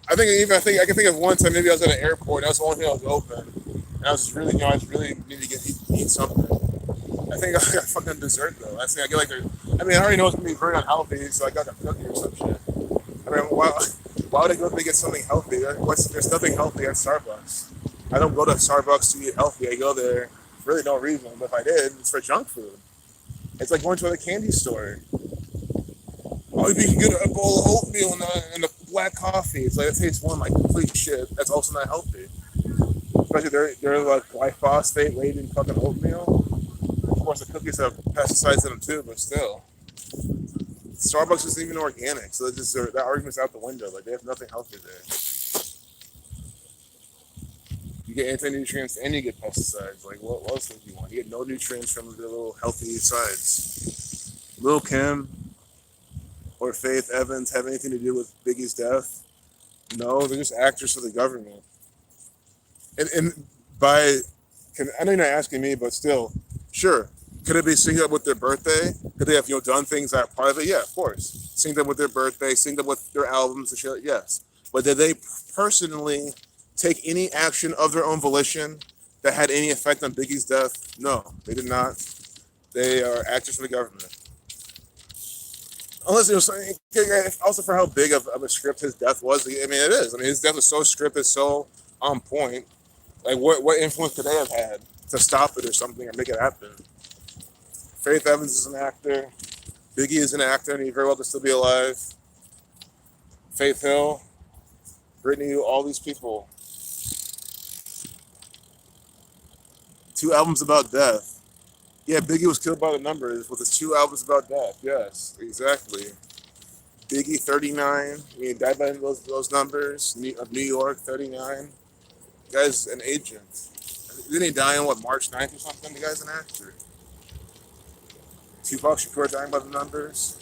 I can think of one time maybe I was at an airport. That was the only thing that was open, and I was just really, I just really need to eat something. I think I got fucking dessert though. I think I get I already know it's gonna be very unhealthy, so I got a cookie or some shit. Why would I go to get something healthy? There's nothing healthy at Starbucks. I don't go to Starbucks to eat healthy. I go there for really no reason. But if I did, it's for junk food. It's like going to a candy store. Oh, you can get a bowl of oatmeal and a black coffee. It's like it tastes one like complete shit. That's also not healthy. Especially they're like glyphosate laden fucking oatmeal. Of course, the cookies have pesticides in them too, but still. Starbucks isn't even organic, so that argument's out the window. Like they have nothing healthy there. You get anti-nutrients and you get pesticides. Like what else would you want? You get no nutrients from the little healthy sides. Lil Kim or Faith Evans have anything to do with Biggie's death? No, they're just actors for the government. And by, I know you're not asking me, but still, sure. Could it be synced up with their birthday? Could they have done things that are part of it? Yeah, of course. Synced up with their birthday, synced up with their albums and shit. Yes, but did they personally take any action of their own volition that had any effect on Biggie's death? No, they did not. They are actors for the government. Unless it was also for how big of a script his death was. I mean, it is. I mean, his death was so scripted, so on point. Like, what influence could they have had to stop it or something or make it happen? Faith Evans is an actor. Biggie is an actor, and he very well could still be alive. Faith Hill, Britney, all these people. 2 albums about death. Yeah, Biggie was killed by the numbers with his 2 albums about death. Yes, exactly. Biggie, 39. He died by those numbers. Of New York, 39. The guy's an agent. Didn't he die on, March 9th or something? The guy's an actor. Tupac Shakur dying by the numbers.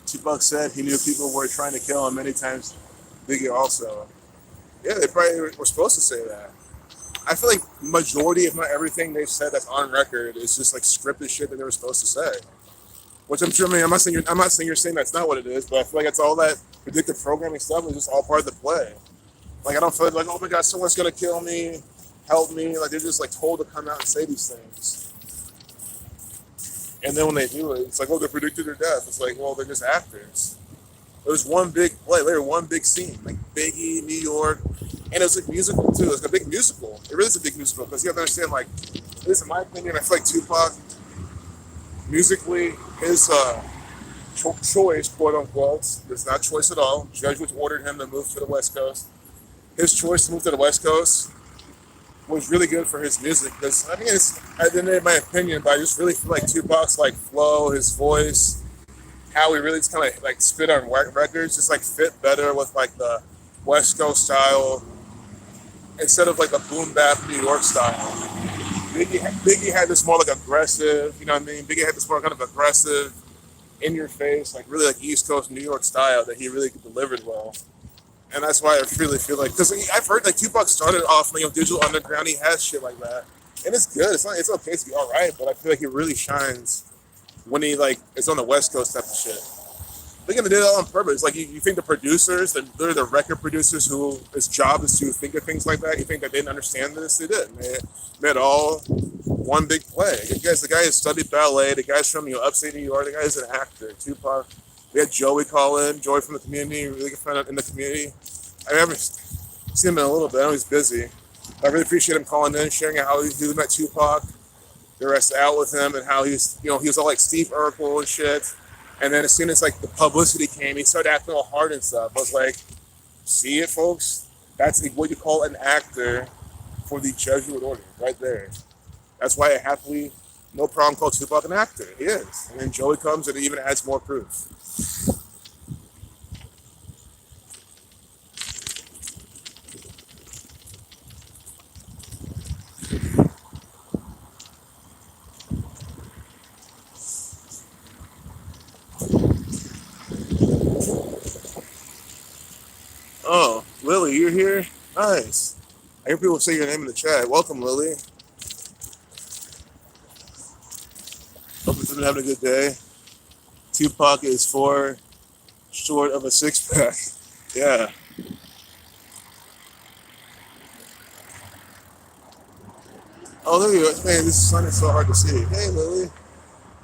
Tupac said he knew people were trying to kill him many times. Biggie also. Yeah, they probably were supposed to say that. I feel like majority, if not everything they've said that's on record is just like scripted shit that they were supposed to say. Which I'm sure, I mean, I'm not saying you're saying that's not what it is, but I feel like it's all that predictive programming stuff is just all part of the play. Like I don't feel like, oh my god, someone's gonna kill me, help me. Like they're just like told to come out and say these things. And then when they do it, it's like, oh, they predicted their death. It's like, well, they're just actors. It was one big play, later one big scene, like Biggie, New York, and it was like musical too. It was a big musical. It really is a big musical because you have to understand, like, at least in my opinion, I feel like Tupac, musically, his choice, quote unquote, it's not choice at all. Jesuits ordered him to move to the West Coast. His choice to move to the West Coast was really good for his music because I mean, it's at the end of my opinion, but I just really feel like Tupac's like flow, his voice, how he really just kind of like spit on records, just like fit better with like the West Coast style instead of like the boom bap New York style. Biggie had this more like aggressive, you know what I mean? Biggie had this more kind of aggressive, in your face, like really like East Coast New York style that he really delivered well. And that's why I really feel like, because I've heard like Tupac started off like Digital Underground, he has shit like that, and it's good. It's okay to be all right, but I feel like he really shines when he like is on the West Coast type of shit. They're gonna do that on purpose. Like you think the producers, they're the record producers who his job is to think of things like that. You think that they didn't understand this? They did. They made all one big play. The guy has studied ballet. The guy's from upstate New York. The guy's an actor. Tupac. We had Joey call in. Joey from the community, really good friend in the community. I haven't seen him in a little bit. I know he's busy. I really appreciate him calling in, sharing how he met Tupac, the rest out with him, and how he was all like Steve Urkel and shit. And then as soon as like the publicity came, he started acting all hard and stuff. I was like, see it, folks? That's what you call an actor for the Jesuit order, right there. That's why I happily, no problem, call Tupac an actor. He is. And then Joey comes and it even adds more proof. Oh, Lily, you're here? Nice. I hear people say your name in the chat. Welcome, Lily. Hope you've been having a good day. Tupac is 4 short of a 6-pack. Yeah. Oh, there you go. Man, this sun is so hard to see. Hey, Lily.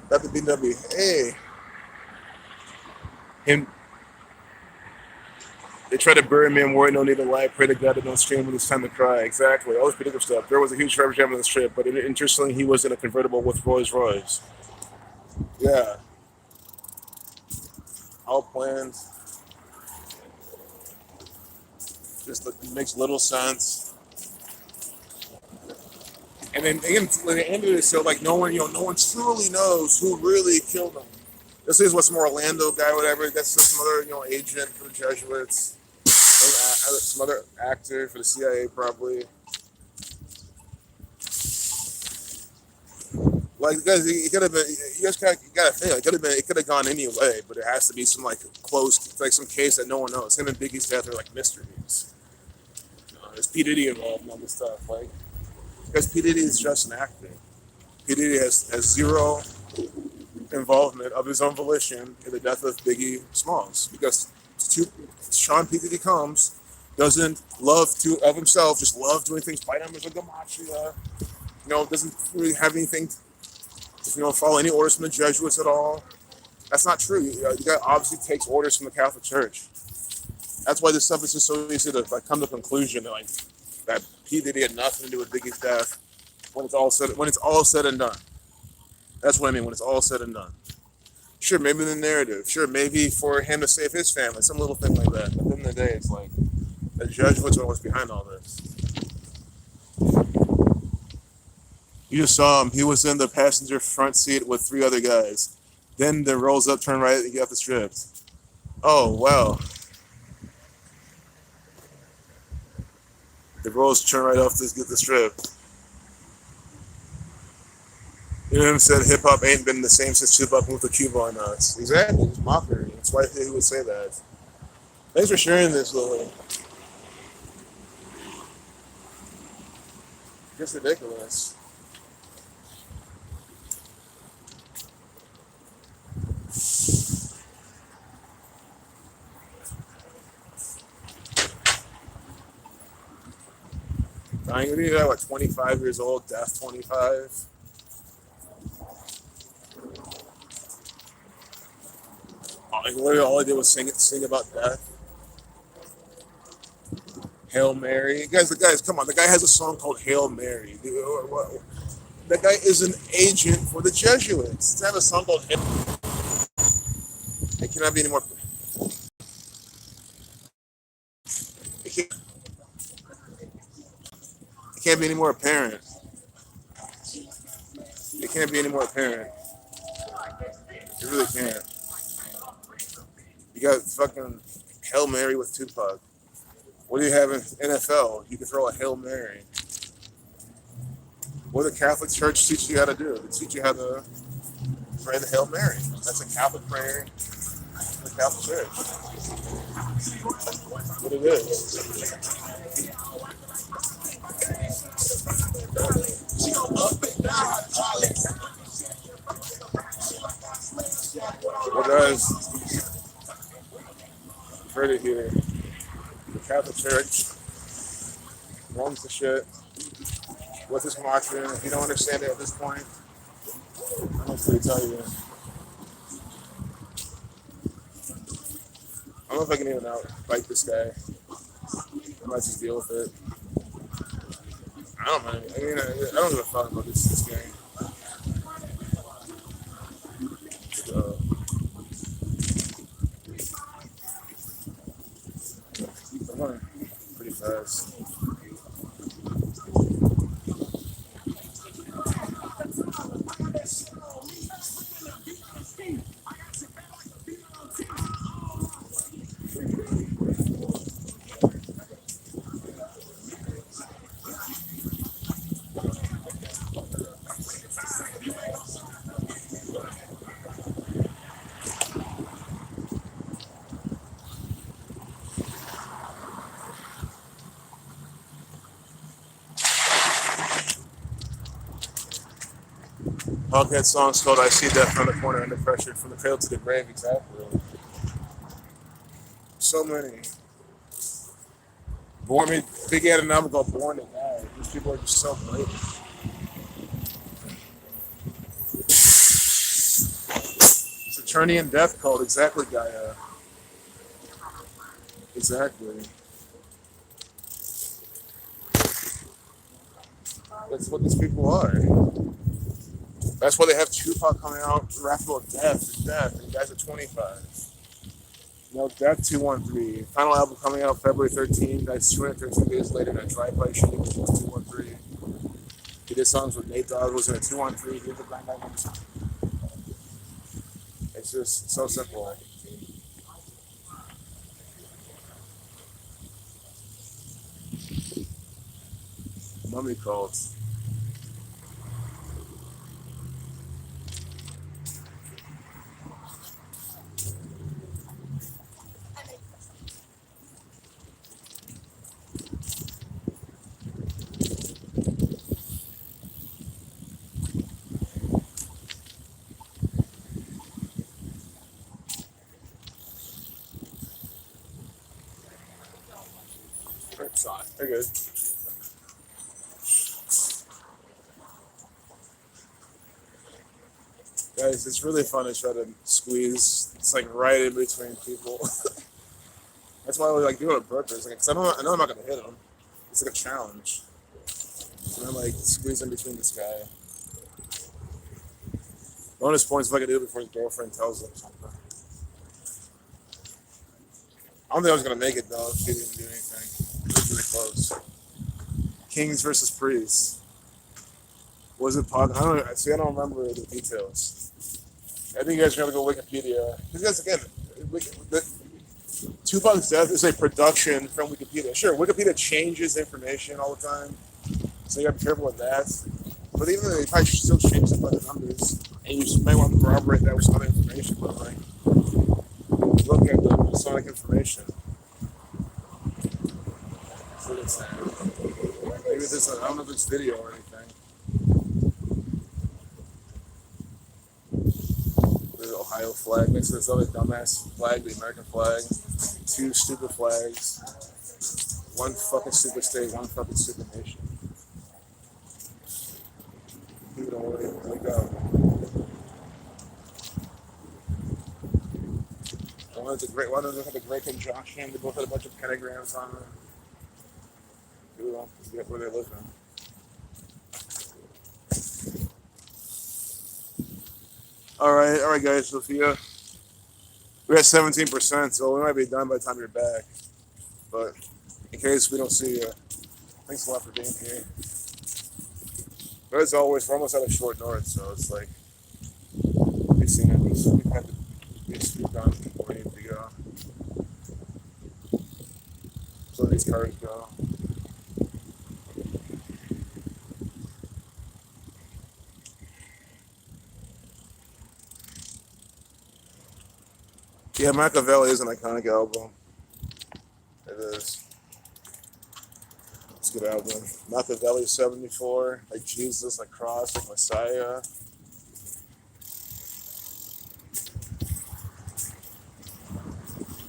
Got the BW. Hey. Him, they try to bury me in war, no need to lie. Pray to God that don't scream when it's time to cry. Exactly, all this political stuff. There was a huge traffic jam on this trip, but interestingly, he was in a convertible with Rolls Royce. Yeah, all planned. Just it makes little sense. And then again, at the end of it, so like no one, no one truly knows who really killed him. This is what's some Orlando guy, whatever. That's just some other, agent for the Jesuits, some other actor for the CIA, probably. Like, guys, it could have been. You guys gotta think. It could have gone any way, but it has to be some like close, like some case that no one knows. Him and Biggie's death are like mysteries. There's P Diddy involved in all this stuff, like because P Diddy is just an actor. P Diddy has zero involvement of his own volition in the death of Biggie Smalls because Sean P Diddy comes doesn't love to of himself, just love doing things, bite him as a gamachia. Doesn't really have anything. Follow any orders from the Jesuits at all. That's not true. The guy obviously takes orders from the Catholic Church. That's why this stuff is just so easy to come to a conclusion that P Diddy had nothing to do with Biggie's death when it's all said and done. That's what I mean, when it's all said and done. Sure, maybe the narrative. Sure, maybe for him to save his family, some little thing like that. But at the end of the day, it's like the Jesuits are what's behind all this. You just saw him. He was in the passenger front seat with 3 other guys. Then the rolls up, turn right, and get off the strip. Oh, wow. The rolls turn right off to get the strip. Him said hip hop ain't been the same since Tupac moved to Cuba on us. Exactly, it's mockery. That's why he would say that. Thanks for sharing this, Lily. Just ridiculous. Dying, you know, what, 25 years old, death 25. Literally all I did was sing about death. Hail Mary. Guys, come on. The guy has a song called Hail Mary. That guy is an agent for the Jesuits. To have a song called Hail Mary. It cannot be any more. It can't be any more apparent. It can't be any more apparent. It really can't. You got fucking Hail Mary with Tupac. What do you have in NFL? You can throw a Hail Mary. What the Catholic Church teach you how to do? They teach you how to pray the Hail Mary. That's a Catholic prayer in the Catholic Church. What it is. What does? You've heard it here. The Catholic Church runs the shit. What's this doctrine? If you don't understand it at this point, I'm not going to tell you. I don't know if I can even outfight this guy. I might just deal with it. I don't know. I mean, I don't give a fuck about this game. I'm running pretty fast. Hoghead song's called I See Death from the Corner Under Pressure, from the cradle to the grave, exactly. So many. Biggie had an album called Born to Die. These people are just so blatant. It's Eternian Death Cult, exactly, Gaia. Exactly. That's what these people are. That's why they have Tupac coming out rapping about death, and guys are 25. You know, Death 213. Final album coming out February 13th. That's 213 days later. That drive-by shooting was 213. He did songs with Nate Dogg, was in a 213. He did the Bang Bang Bang song. It's just so simple. Mummy cults. They're good. Guys, it's really fun to try to squeeze. It's like right in between people. That's why I like do it on purpose. Like, cause I know I'm not gonna hit him. It's like a challenge. And I'm like squeeze in between this guy. Bonus points if I can do it before his girlfriend tells him something. I don't think I was gonna make it though if he didn't do anything. It was really close. Kings versus priests. Was it pop? I don't remember the details. I think you guys are gonna go Wikipedia. Because again, Tupac's death is a production from Wikipedia. Sure, Wikipedia changes information all the time, so you gotta be careful with that. But even though they probably still change some other numbers, and you may want to corroborate that with some other information. But like, look at the sonic information. That's what it's saying. Maybe there's I don't know if it's video or anything. The Ohio flag next to this other dumbass flag, the American flag. Two stupid flags. One fucking stupid state, one fucking stupid nation. People don't really wake up. One of them had a great conjunction. They both had a bunch of pentagrams on them. People don't forget where they're living. All right, guys, Sophia. We're at 17%, so we might be done by the time you're back. But in case we don't see you, thanks a lot for being here. But as always, we're almost out of short north, so it's like we've seen it. We've had we've done where we need to go. So these cars go. Yeah, Machiavelli is an iconic album. It is. It's a good album. Machiavelli 74, like Jesus, like Cross, like Messiah.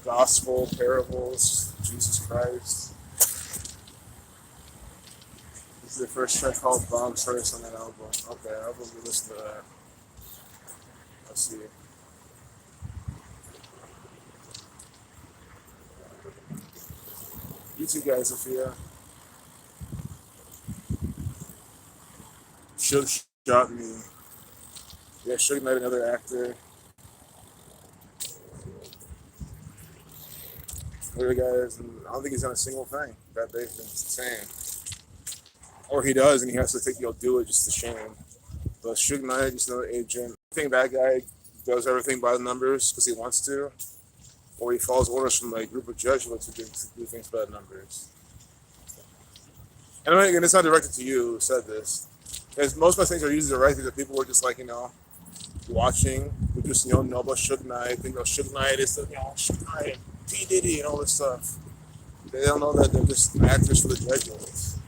Gospel, parables, Jesus Christ. This is the first track called Bob's First on that album. Okay, I'll go listen to that. Let's see. You two guys, Sophia. Should shot me. Yeah, Suge Knight, another actor. Other guys, and I don't think he's done a single thing that they've been saying. Or he does, and he has to think he'll do it just to shame. But Suge Knight, just another agent. I think that guy does everything by the numbers because he wants to, or he follows orders from like, a group of Jesuits who do things by the numbers. And I mean, again, it's not directed to you who said this. Because most of my things are usually directed to people who are just like, watching, who just, know about Suge Knight, think, Suge Knight is the, Suge Knight, P. Diddy, and all this stuff. They don't know that they're just actors for the Jesuits.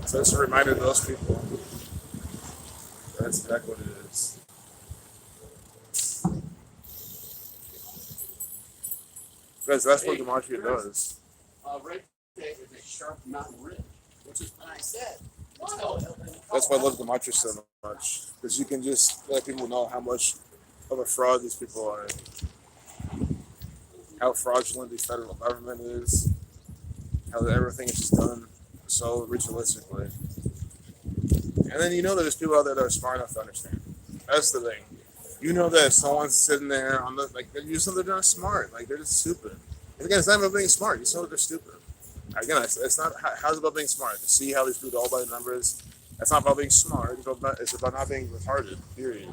So it's a reminder to those people. That's exactly what it is. Because that's what DiMaggio does. Red State is a sharp mountain ridge, which is what I said. That's why I love DiMaggio so much. Because you can just let people know how much of a fraud these people are. how fraudulent the federal government is, how everything is just done so ritualistically. And then you know that there's people out there that are smart enough to understand. That's the thing. You know that if someone's sitting there on the like they're just they're not smart, like they're just stupid. And again, it's not about being smart. You know that they're stupid. Again, it's not how's it about being smart. To see how these people do all by the numbers. That's not about being smart. It's about not being retarded. Period.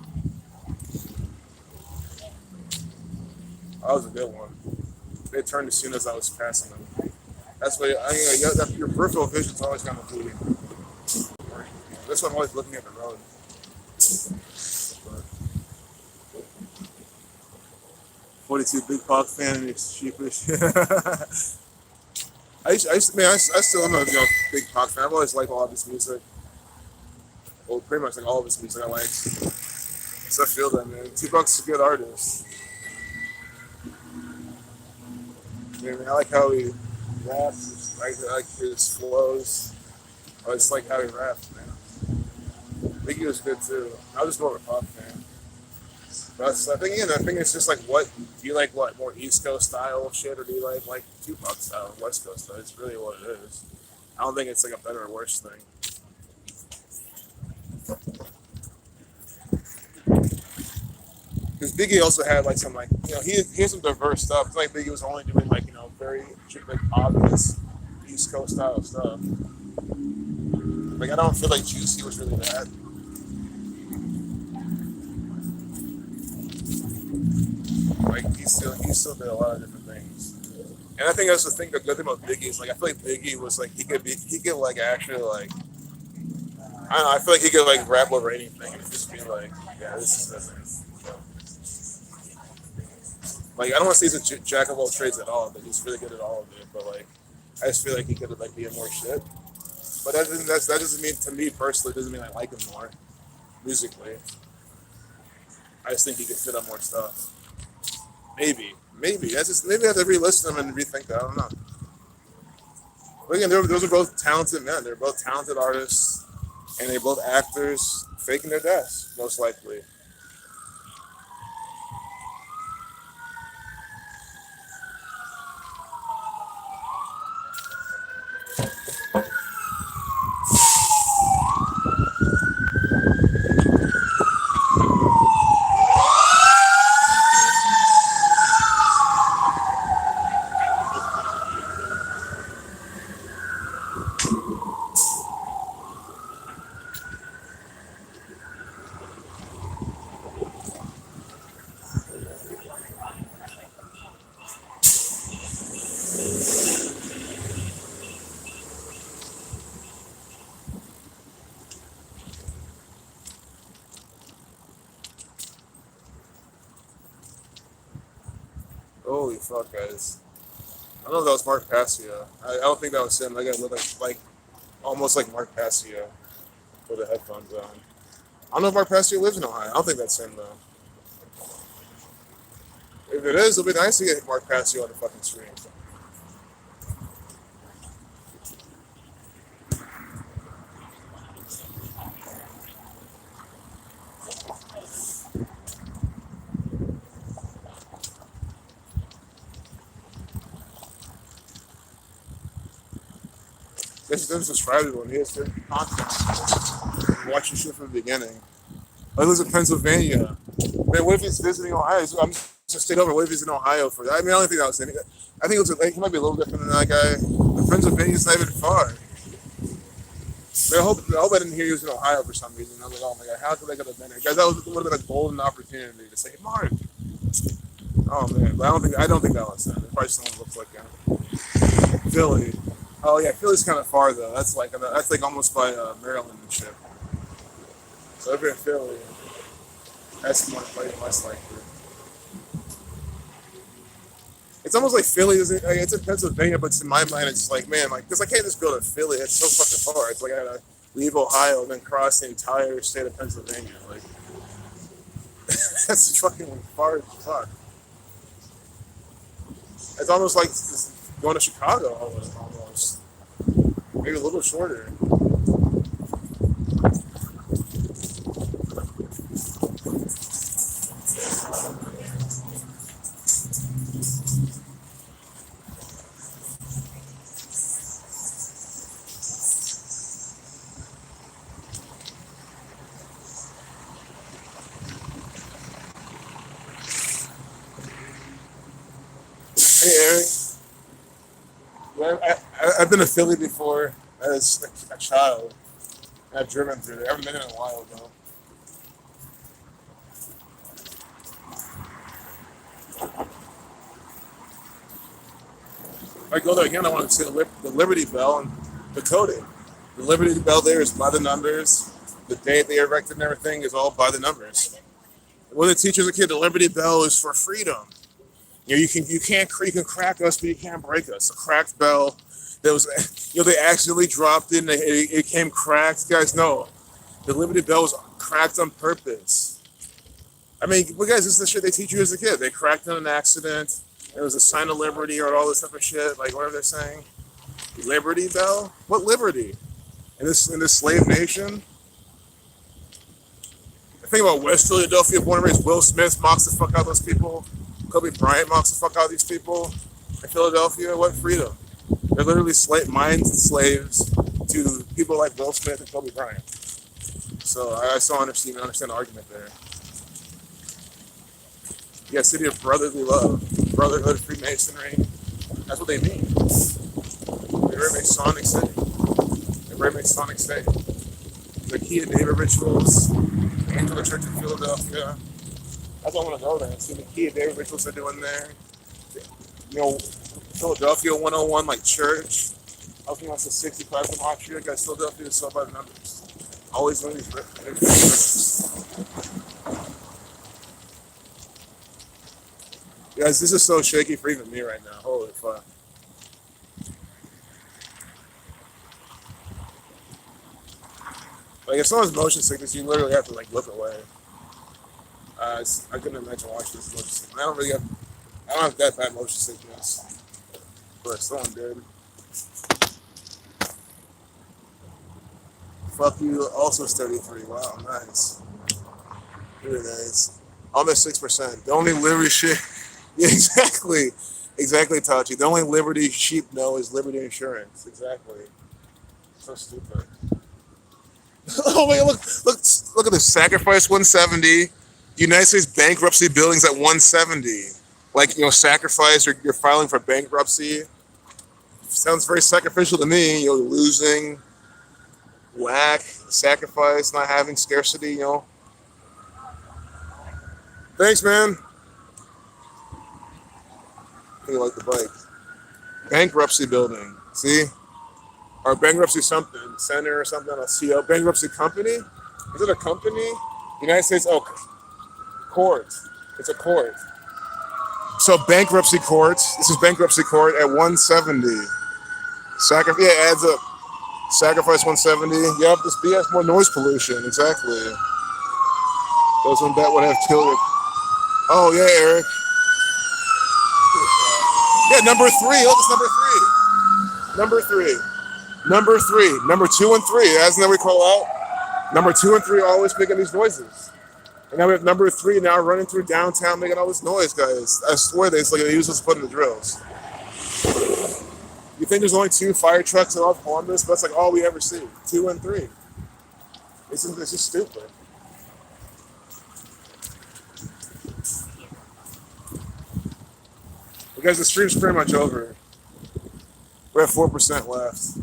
That was a good one. They turned as soon as I was passing them. That's why your peripheral vision's always gonna be. That's why I'm always looking at the road. But 42 Big Pop fan and it's sheepish. I still am a big Pac fan. I've always liked all of his music. Well, pretty much like all of his music I like. So I feel that, man. Tupac's a good artist. I like how he raps. I like his flows. I just like how he raps, man. Biggie was good too. I was just more of a Pac fan. But I think it's just like what do you like? What more East Coast style shit, or do you like Tupac style, West Coast style? It's really what it is. I don't think it's like a better or worse thing. Because Biggie also had like some he had some diverse stuff. It's like Biggie was only doing like very like obvious East Coast style stuff. Like I don't feel like Juicy was really that. Like he still did a lot of different things. And I think that's the good thing about Biggie is like I feel like Biggie was like he could like actually like I don't know, I feel like he could like rap over anything and just be like, yeah, this is like I don't want to say he's a jack of all trades at all, but he's really good at all of it. But like I just feel like he could like be in more shit. But that doesn't mean to me personally doesn't mean I like him more musically. I just think he could fit on more stuff. Maybe maybe I have to re-listen them and rethink that. I don't know. But again, those are both talented men. They're both talented artists, and they're both actors faking their deaths, most likely. Holy fuck, guys! I don't know if that was Mark Passio. I don't think that was him. That guy looked like almost like Mark Passio with the headphones on. I don't know if Mark Passio lives in Ohio. I don't think that's him though. If it is, it'll be nice to get Mark Passio on the fucking stream. This is subscribe to him. He has good content. Watch your shit from the beginning. I live in Pennsylvania. Man, what if he's visiting Ohio? I'm just stayed over. What if he's in Ohio for that? I mean, I don't think that was anything. I think it was he might be a little different than that guy. But Pennsylvania's not even far. But I hope I didn't hear he was in Ohio for some reason. I was like, oh my god, how could I could have been there? Guys, that would have been a golden opportunity to say, hey, Mark. Oh man, but I don't think that was him. It probably someone who looks like him. Philly. Oh yeah, Philly's kind of far though. That's like almost by Maryland and shit. So if you're in Philly, that's more less likely. It's almost like Philly isn't. Like, it's in Pennsylvania, but in my mind, it's like, man, like, because I can't just go to Philly. It's so fucking far. It's like I gotta leave Ohio and then cross the entire state of Pennsylvania. Like, that's fucking far as fuck. It's almost like going to Chicago almost. Maybe a little shorter. Yeah, I've been to Philly before as a child. I've driven through there. I haven't been in a while though. If I go there again, I want to see the Liberty Bell and the coding. The Liberty Bell there is by the numbers. The date they erected and everything is all by the numbers. When the teacher's a kid, the Liberty Bell is for freedom. You can crack us, but you can't break us. A cracked bell that was, they accidentally dropped it and it came cracked. Guys, no, the Liberty Bell was cracked on purpose. I mean, well, guys, this is the shit they teach you as a kid. They cracked on an accident. It was a sign of liberty or all this type of shit, like whatever they're saying. Liberty Bell? What liberty? In this slave nation? The thing about West Philadelphia, born and raised, Will Smith mocks the fuck out of those people. Kobe Bryant mocks the fuck out of these people. In Philadelphia, what freedom? They're literally mind slaves to people like Will Smith and Kobe Bryant. So I still understand the argument there. Yeah, city of brotherly love, brotherhood, Freemasonry. That's what they mean. They're very Masonic city. They're very Masonic state. The Key and David rituals, the Angela Church in Philadelphia. That's why I want to go there and see the Key and David rituals they're doing there. You know, Philadelphia 101, like church. I was thinking that's a 65 from Austria. Guys, Philadelphia is so by the numbers. Always one of these rituals. Guys, this is so shaky for even me right now. Holy fuck. Like, if someone's motion sickness, you literally have to, like, look away. I couldn't imagine watching this motion sickness. I don't have that bad motion sickness. But someone did. Fuck you, also 33. Wow, nice. Very nice. Almost 6%. The only liberty shit. Yeah, exactly. Exactly, Tachi. The only liberty sheep know is liberty insurance. Exactly. So stupid. Oh my God! Look at this. Sacrifice 170. United States bankruptcy billings at 170. Like, sacrifice or you're filing for bankruptcy. Sounds very sacrificial to me. Losing, lack, sacrifice, not having scarcity. Thanks, man. You like the bike? Bankruptcy building. See? Or bankruptcy something center or something. A CO bankruptcy company. Is it a company? United States. Oh, court. It's a court. So bankruptcy court. This is bankruptcy court at 170. Yeah, adds up. Sacrifice 170. Yep, this BS more noise pollution. Exactly. Doesn't that would have killed it? Oh yeah, Eric. Yeah, number three. Look, it's number three. Number three. Number three. Number two and three. Hasn't that we call out? Number two and three are always making these noises. And now we have number three now running through downtown making all this noise, guys. I swear it's like they use this to put in the drills. You think there's only 2 fire trucks in all of Columbus? But that's like all we ever see. 2 and 3. It's just stupid. Because the stream's pretty much over. We're at 4% left.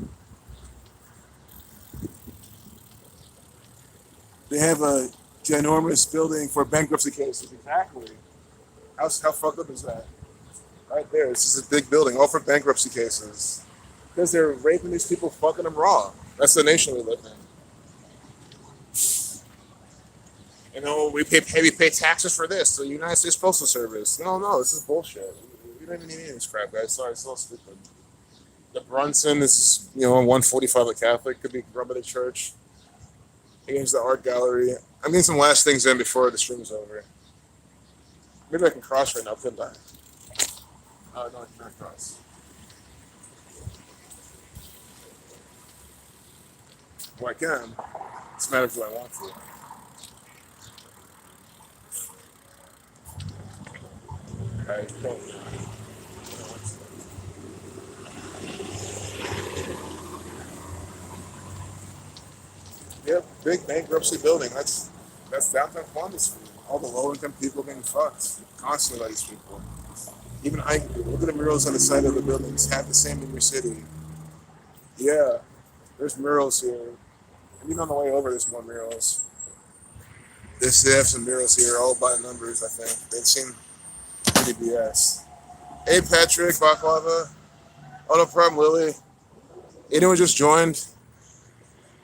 They have a ginormous building for bankruptcy cases. Exactly. How fucked up is that? Right there. This is a big building, all for bankruptcy cases. Because they're raping these people, fucking them raw. That's the nation we live in. We pay taxes for this, the United States Postal Service. No, this is bullshit. We don't even need any of this crap, guys. Sorry, it's all stupid. The Brunson is, 145 a Catholic, could be run by the church. Against the art gallery. I'm getting some last things in before the stream's over. Maybe I can cross right now, couldn't I? Oh, no, I can't cross. Well, I can. It's a matter of do I want to. I don't. Yep, big bankruptcy building. That's downtown Columbus for you. All the low income people getting fucked constantly by these people. Even I look at the murals on the side of the buildings. Have the same in your city. Yeah, there's murals here. And even on the way over, there's more murals. They have some murals here, all by numbers. I think they seem pretty BS. Hey Patrick, Baklava. Oh no problem, Lily. Anyone just joined?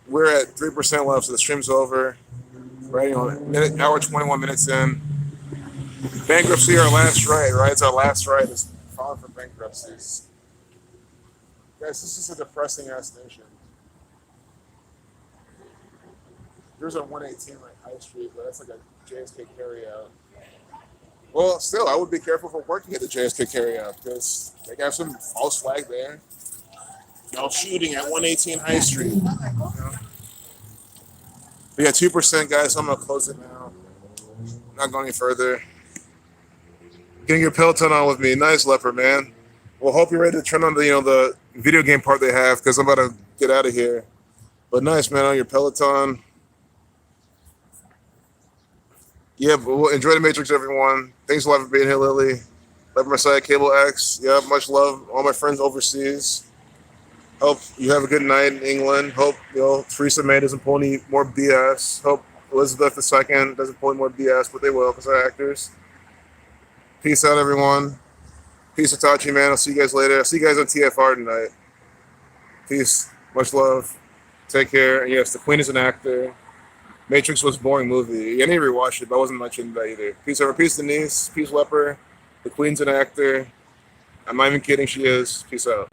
We're at 3% left, so the stream's over. Right, hour 21 minutes in. Bankruptcy, our last right? It's our last right. Is filing for bankruptcies. Guys, this is a depressing ass nation. There's a 118 like High Street, but that's like a JSK carryout. Well, still, I would be careful for working at the JSK carryout because they have some false flag there. Shooting at 118 High Street. We got 2%, guys. So I'm gonna close it now. Not going any further. Getting your Peloton on with me. Nice, Leopard, man. Well, hope you're ready to turn on the video game part they have because I'm about to get out of here. But nice, man, on your Peloton. Yeah, but we'll enjoy the Matrix, everyone. Thanks a lot for being here, Lily. Leopard Messiah, Cable X. Yeah, much love. All my friends overseas. Hope you have a good night in England. Hope Theresa May doesn't pull any more BS. Hope Elizabeth II doesn't pull any more BS, but they will because they're actors. Peace out, everyone. Peace, Itachi, man. I'll see you guys later. I'll see you guys on TFR tonight. Peace. Much love. Take care. And yes, the Queen is an actor. Matrix was a boring movie. I need to rewatch it, but I wasn't much into that either. Peace, over. Peace, Denise. Peace, Leper. The Queen's an actor. I'm not even kidding. She is. Peace out.